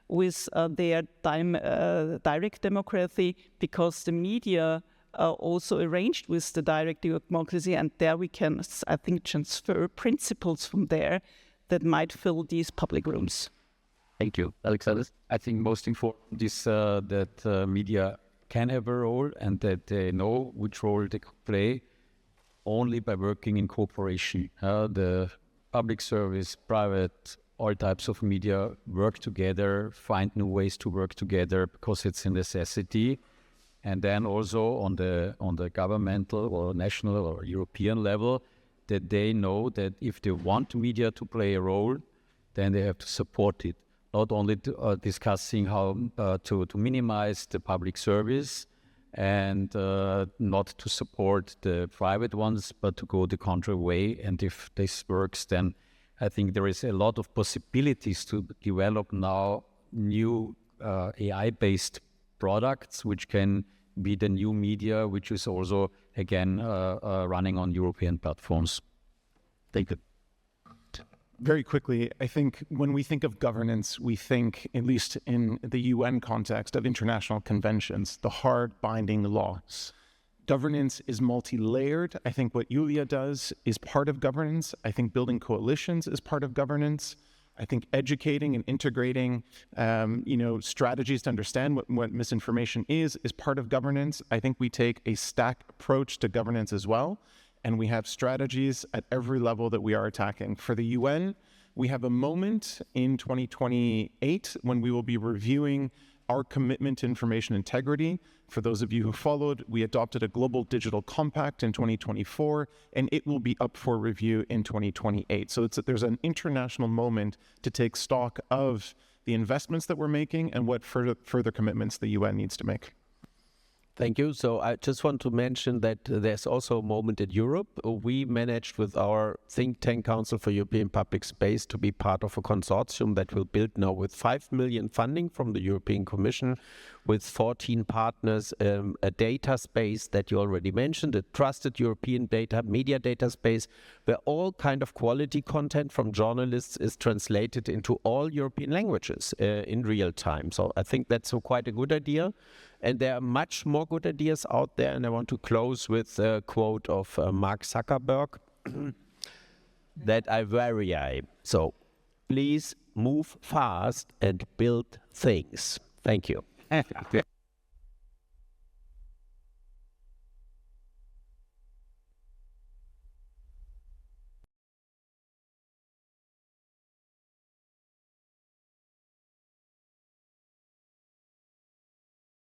with their direct democracy, because the media are also arranged with the direct democracy, and there we can, I think, transfer principles from there that might fill these public rooms. Thank you, Alexander. I think most important is that media can have a role, and that they know which role they could play only by working in cooperation. The public service, private, all types of media work together, find new ways to work together because it's a necessity. And then also on the governmental or national or European level, that they know that if they want media to play a role, then they have to support it. Not only discussing how to minimize the public service and not to support the private ones, but to go the contrary way. And if this works, then I think there is a lot of possibilities to develop now new AI-based products, which can be the new media, which is also, again, running on European platforms. Thank you. Very quickly, I think when we think of governance, we think, at least in the UN context, of international conventions, the hard binding laws. Governance is multi-layered. I think what Julia does is part of governance. I think building coalitions is part of governance. I think educating and integrating, strategies to understand what misinformation is part of governance. I think we take a stack approach to governance as well. And we have strategies at every level that we are attacking. For the UN, we have a moment in 2028 when we will be reviewing our commitment to information integrity. For those of you who followed, we adopted a global digital compact in 2024, and it will be up for review in 2028. So there's an international moment to take stock of the investments that we're making and what further commitments the UN needs to make. Thank you. So I just want to mention that there's also a moment in Europe. We managed with our think tank Council for European Public Space to be part of a consortium that will build now with 5 million funding from the European Commission with 14 partners, a data space that you already mentioned, a trusted European media data space, where all kind of quality content from journalists is translated into all European languages in real time. So I think that's quite a good idea. And there are much more good ideas out there. And I want to close with a quote of Mark Zuckerberg that I vary. So please move fast and build things. Thank you.